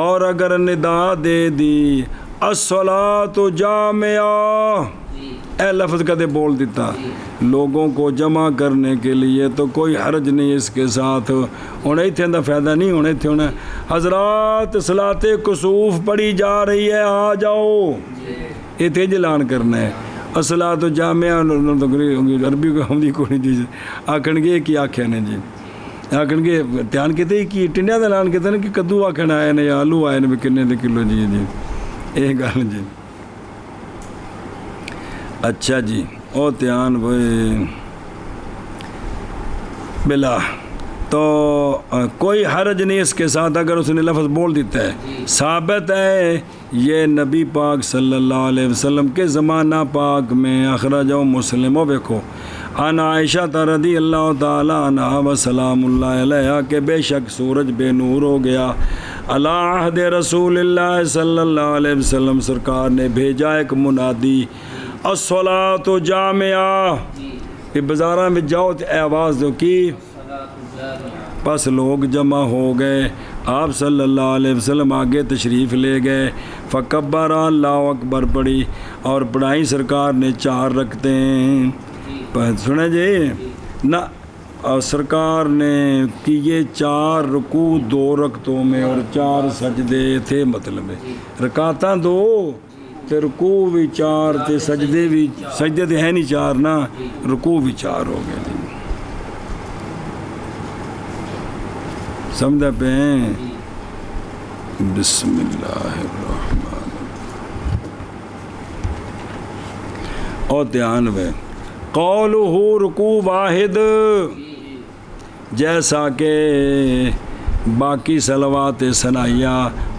[SPEAKER 1] اور اگر ندا دے دی الصلاۃ جامعہ، اے لفظ کدے بول دیتا لوگوں کو جمع کرنے کے لیے تو کوئی حرج نہیں اس کے ساتھ. انہیں اتنے دا فائدہ نہیں ہونے تھے انہیں حضرات صلاۃ کسوف پڑھی جا رہی ہے آ جاؤ، اتنے جلان کرنا ہے. الصلاۃ جامعہ عربی کو ہم کو نہیں جی آکھن گے کی آکھیا نے جی آکھن گے دھیان کہتے کہ ٹنڈیا کا ایلان کہتے ہیں کہ کدو آکھن آئے نے یا آلو آئے نے بھی کنے دے کلو جی جی یہ گل جی. اچھا جی او دھیان ہوئے بلا تو کوئی حرج نہیں اس کے ساتھ اگر اس نے لفظ بول دیتا ہے. ثابت ہے یہ نبی پاک صلی اللہ علیہ وسلم کے زمانہ پاک میں اخرجہ مسلم و دیکھو عن عائشہ رضی اللہ تعالی عنہا و سلام اللہ علیہ کہ بے شک سورج بے نور ہو گیا علی عہد رسول اللہ صلی اللہ علیہ وسلم. سرکار نے بھیجا ایک منادی الصلاۃ جامعہ کہ بازاراں میں جاؤ تو آواز دو کی. پس لوگ جمع ہو گئے، آپ صلی اللہ علیہ وسلم آگے تشریف لے گئے. فکبر اللہ اکبر پڑھی اور پڑھائی سرکار نے 4 رکعتیں. سنے جی نہ اور سرکار نے کیے 4 رکوع 2 رکعتوں میں اور 4 سجدے تھے. مطلب ہے رکعتاں 2 تے رکوع بھی 4 تے سجدے بھی، سجدے تے ہے نہیں 4 نا، رکوع بھی 4 ہو گئے جی. سمجھا پہ بسم اللہ الرحمن اور دھیان میں قولہ رکوع واحد جیسا کہ باقی صلوات ثنائیہ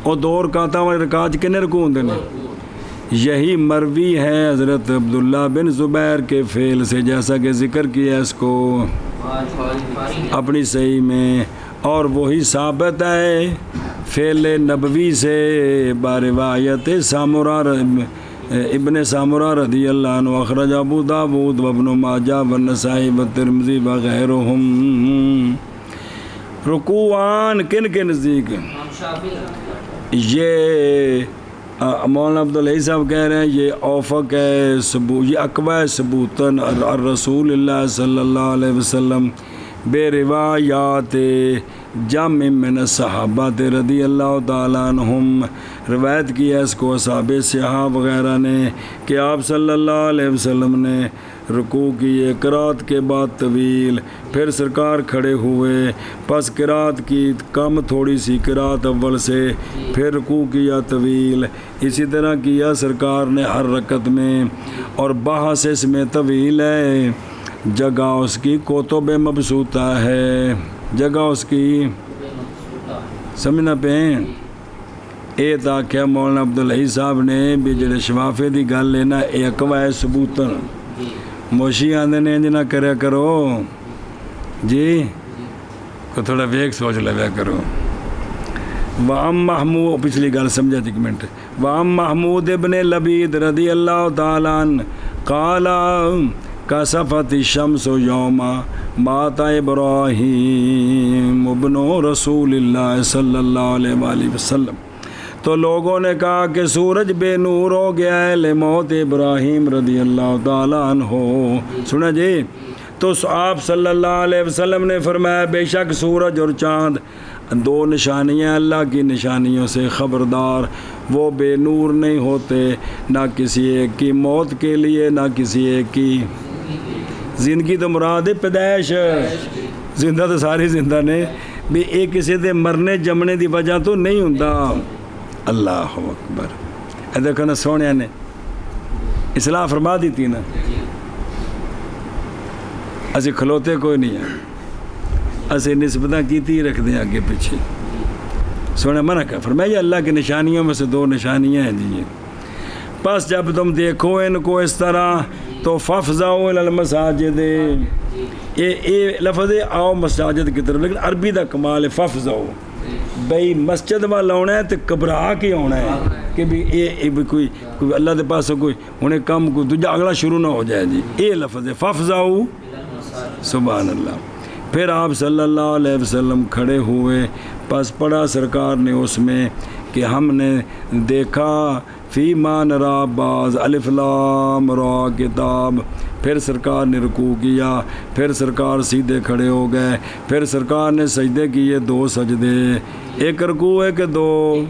[SPEAKER 1] اور 2 رکعتاں والے رکعت کنے رکوع ہوندے نے. یہی مروی ہے حضرت عبداللہ بن زبیر کے فعل سے جیسا کہ ذکر کیا اس کو اپنی صحیح میں، اور وہی ثابت ہے فعل نبوی سے باروایت سامرہ ابن سامرہ رضی اللہ عنہ اخرج ابو داود و ابن ماجہ و نسائی و ترمذی وغیرہم. رکوعان کن کے نزدیک یہ مولانا عبداللہ صاحب کہہ رہے ہیں یہ اوفق ہے یہ اقوی ثبوتاً الرسول اللہ صلی اللہ علیہ وسلم بے روایات جامع من الصحابہ رضی اللہ تعالیٰ عنہم. روایت کی ہے اس کو اصحاب صحابہ وغیرہ نے کہ آپ صلی اللہ علیہ وسلم نے رکوع کیے قرات کے بعد طویل، پھر سرکار کھڑے ہوئے، پس قرات کی کم تھوڑی سی قرات اول سے، پھر رکوع کیا طویل. اسی طرح کیا سرکار نے ہر رکعت میں، اور بحث اس میں طویل ہے. جگہ اس کی کتب مبسوطہ ہے، جگہ اس کی سمجھنا پہ اے تاکہ مولانا عبداللہ صاحب نے بھی جڑے شفافے دی گل لینا اے اقوی ثبوتاً موشی آندے نے انج نہ کریا کرو جی کو تھوڑا ویک سوچ لیا کرو. وام محمود پچھلی گل سمجھا تھی 1 منٹ. وام محمود ابن لبید رضی اللہ تعالیٰ عنہ قال کسفت الشمس یوم مات ابراہیم ابن رسول اللہ صلی اللہ علیہ وآلہ وسلم. تو لوگوں نے کہا کہ سورج بے نور ہو گیا ہے لموت ابراہیم رضی اللہ تعالیٰ عنہ. سنا جی تو آپ صلی اللہ علیہ وسلم نے فرمایا بے شک سورج اور چاند 2 نشانیاں اللہ کی نشانیوں سے خبردار، وہ بے نور نہیں ہوتے نہ کسی ایک کی موت کے لیے نہ کسی ایک کی زندگی. تو مراد ہے پیدائش، زندہ تو ساری زندہ نے بھی ایک کسی دے مرنے جمنے دی وجہ تو نہیں ہوندا. اللہ اکبر. اے دیکھو نا سونے نے اصلاح فرما دی تھی نا، اسی کھلوتے کوئی نہیں ہیں، اسی نسبتاں کیتی رکھ دیں آگے پیچھے. سونے منع کر فرمایا اللہ کی نشانیوں میں سے 2 نشانیاں ہیں جی. پس جب تم دیکھو ان کو اس طرح تو فافزعوا الی المساجد، یہ لفظ آؤ مساجد کی طرف، لیکن عربی دا کمال ہے فافزعوا. بھئی مسجد وال آنا ہے تو گھبرا کے آنا ہے کہ بھی یہ کوئی اللہ کے پاس کوئی انہیں کام کوئی دوجا اگلا شروع نہ ہو جائے جی. یہ لفظ ہے فافزاؤ. سبحان اللہ. پھر آپ صلی اللہ علیہ وسلم کھڑے ہوئے. پس پڑھا سرکار نے اس میں کہ ہم نے دیکھا فی ما نرا باز الف لام را کتاب. پھر سرکار نے رکوع کیا. پھر سرکار سیدھے کھڑے ہو گئے. پھر سرکار نے سجدے کیے 2 سجدے. ایک رکوع ہے کہ 2.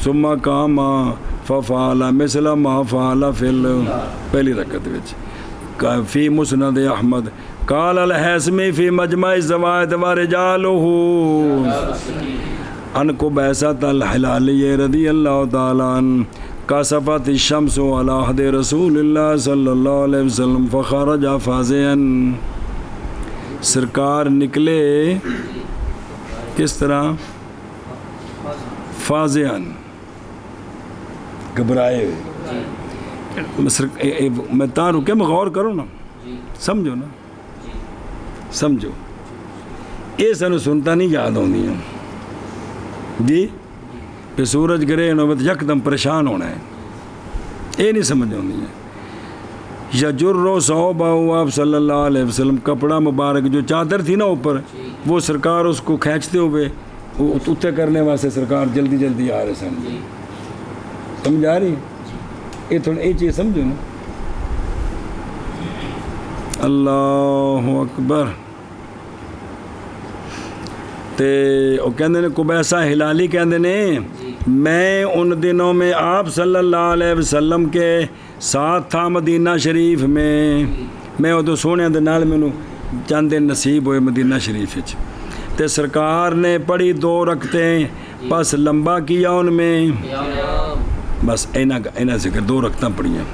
[SPEAKER 1] ثم قام ففعل مثل ما فعل فی پہلی رکعت وچ. فی مسند احمد قال الحیثمی فی مجمع الزوائد ورجالہ ان قبیصۃ الہلالی رضی اللہ تعالیٰ عنہ کسفت الشمس علی عہد رسول اللہ صلی اللہ علیہ وسلم فخرج فازعا. سرکار نکلے کس طرح؟ فازعا، گھبرائے ہوئے. میں تاں رکے میں غور کرو نا، سمجھو نا، سمجھو. یہ سانو سنتا نہیں یاد آتی جی کہ سورج گرے نوبت یکدم پریشان ہونا ہے. یہ نہیں سمجھ آتی ہے. یا جرو صحابہ آپ صلی اللہ علیہ وسلم کپڑا مبارک جو چادر تھی نا اوپر، وہ سرکار اس کو کھینچتے ہوئے اتنے کرنے واسطے سرکار جلدی جلدی آ رہے سن. سمجھ آ رہی؟ یہ تھوڑا یہ چیز سمجھو نا. اللہ اکبر. تے وہ کہندے نے قبیصہ ہلالی کہندے نے میں ان دنوں میں آپ صلی اللہ علیہ وسلم کے ساتھ تھا مدینہ شریف میں. میں ادو سونے دے نال مینوں چند دن نصیب ہوئے مدینہ شریف وچ. تے سرکار نے پڑھی 2 رکعتیں. بس لمبا کیا ان میں، بس اینا ذکر 2 رکعتیں پڑھیاں.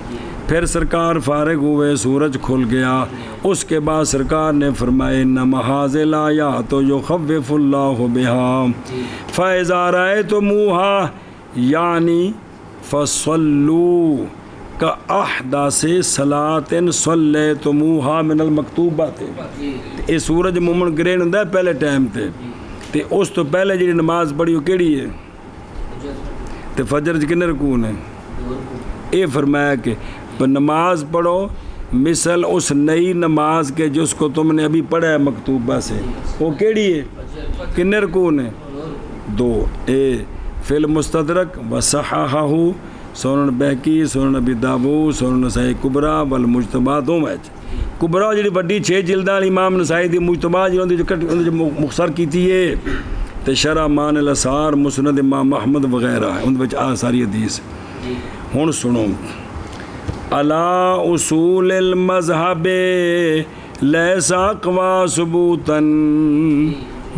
[SPEAKER 1] پھر سرکار فارغ ہوئے، سورج کھل گیا. اس کے بعد سرکار نے فرمائے انما ھذہ الآیات یخوف اللہ بہا فاذا رأیتموها یعنی فصلوا کاحداث صلاۃ صلیتموها من المکتوبات. یہ سورج مومن گرہن ہوندا ہے پہلے ٹائم تے اس تو پہلے جڑی نماز پڑھی وہ کیڑی ہے؟ تے فجر چ کنے رکوع نے؟ یہ فرمایا کہ نماز پڑھو مثل اس نئی نماز کے جس کو تم نے ابھی پڑھا ہے مکتوبہ سے. وہ کیڑی ہے؟ کنے رکوع نے؟ 2. فی المستدرک وصححہ سنن بہقی سنن ابی داؤد سنن نسائی کبریٰ والمجتبیٰ. 2 وچ کبریٰ جڑی وڈی 6 جلداں امام نسائی دی مجتبیٰ جی جو مختصر کیتی ہے. تے شرح مان الاثار مسند امام احمد وغیرہ ان وچ آ ساری حدیث. ہن سنو علا اصول المذہب لیس اقوا ثبوتاً.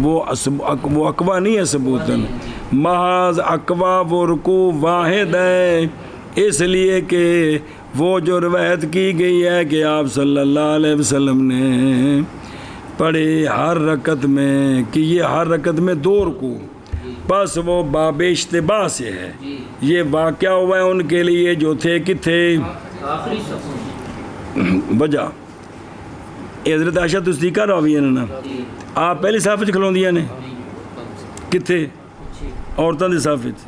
[SPEAKER 1] وہ اقوا نہیں ہے ثبوتاً، محض اقوا وہ رکوع واحد ہے. اس لیے کہ وہ جو روایت کی گئی ہے کہ آپ صلی اللہ علیہ وسلم نے پڑھے ہر رکعت میں کہ یہ ہر رکعت میں 2 رکوع. بس وہ باب اشتباہ سے ہے. یہ واقعہ ہوا ہے ان کے لیے جو تھے کتھے وجہ. حضرت عائشہ تصدیقہ راوی ہیں نا، آپ پہلی صف وچ کھلوندیاں نے کتھے؟ عورتاں دی صف وچ.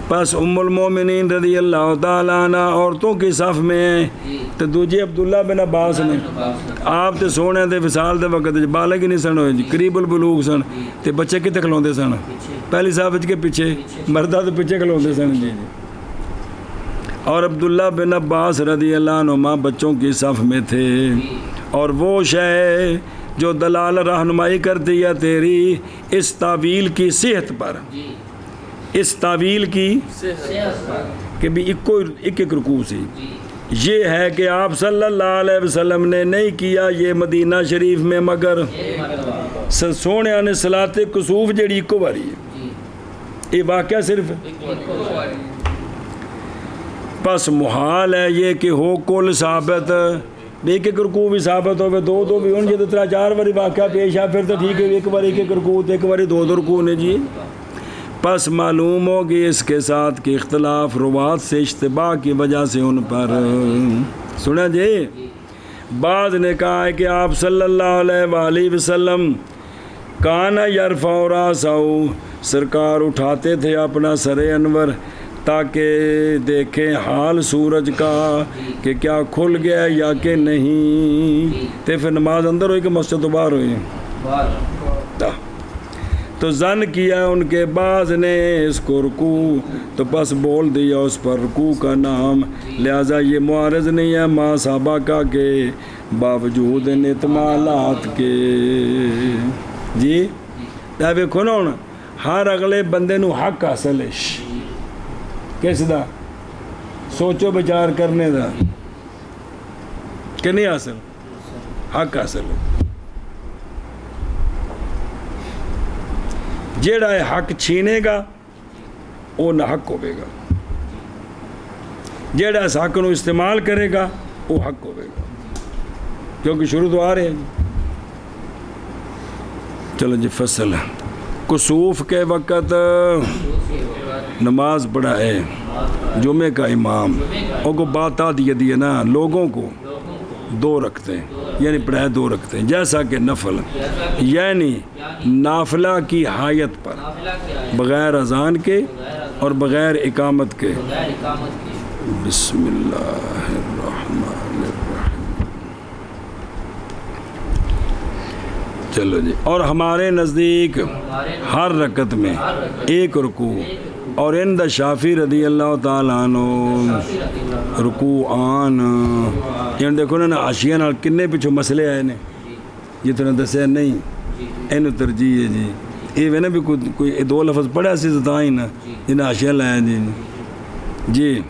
[SPEAKER 1] بس ام المومنین رضی اللہ تعالیٰ عنہ عورتوں کی صف میں ہیں. تو دوجے عبداللہ بن عباس نے آپ تے سونے دے وصال دے وقت بالغ ہی نہیں سن ہوئے جی، قریب البلوغ سن. تے بچے کتے کھلوندے سن؟ پہلی صف وچ کے پیچھے، مردہ تو پیچھے کھلوندے سن جی. اور عبداللہ بن عباس رضی اللہ عنہما بچوں کی صف میں تھے. اور وہ شے جو دلال رہنمائی کرتی ہے تیری اس تعویل کی صحت پر، اس تعویل کی کہ بھی ایک رکوع سی، یہ ہے کہ آپ صلی اللہ علیہ وسلم نے نہیں کیا یہ مدینہ شریف میں مگر سونے نے صلاۃ کسوف جڑی ایک باری ہے. یہ واقعہ صرف بس محال ہے یہ کہ ہو کل ثابت ایک رکوع بھی ثابت ہوئے 2 بھی ہوں. جب 3-4 باری واقعہ پیش آ پھر تو ٹھیک ہے، ایک بار ایک رکوع ایک باری 2 رکوع نے جی. پس معلوم ہوگی اس کے ساتھ کہ اختلاف روات سے اشتباہ کی وجہ سے ان پر سنا جی. بعض نے کہا ہے کہ آپ صلی اللہ علیہ وآلہ وسلم کانا یرفع راسہ، سرکار اٹھاتے تھے اپنا سر انور تاکہ دیکھیں حال سورج کا کہ کیا کھل گیا یا کہ نہیں. تے پھر نماز اندر ہوئی کہ مسجد تو باہر ہوئی؟ تو زن کیا ان کے بعض نے اس کو رکوع، تو پس بول دیا اس پر رکوع کا نام، لہٰذا یہ معارض نہیں ہے ما سابقہ کے باوجود ان احتمالات کے. جی دیکھو نا، ہوں ہر اگلے بندے نو حق حاصل ہے. کس دا؟ سوچو بچار کرنے دا کہ نہیں حاصل؟ حق حاصل ہے. جیڑا ہے حق چھینے گا وہ نہ حق ہوئے گا، جیڑا اس حق نو استعمال کرے گا وہ حق ہوئے گا، کیونکہ شروع تو آ رہے ہیں. چلو جی فصل کسوف کے وقت نماز پڑھا ہے جمعے کا امام، اور کو بات آتی ہے نا لوگوں کو دو رکھتے ہیں، یعنی پڑھائے دو رکھتے ہیں، جیسا کہ نفل، یعنی نافلہ کی حایت پر بغیر اذان کے اور بغیر اقامت کے. بسم اللہ الرحمن الرحیم. چلو جی. اور ہمارے نزدیک ہر رکعت میں ایک رکوع، اور ان دا شافی رضی اللہ تعالیٰ عنہ رکوع آن. یعنی دیکھو نا آشیاں نال کنے پچھو مسئلے آئے نے، یہ تو نے دسیا نہیں، اینو ترجیح ہے جی. یہ وے نا بھی کوئی دو لفظ پڑھا سی تو ہی نا جنہیں آشیاں لائے جی.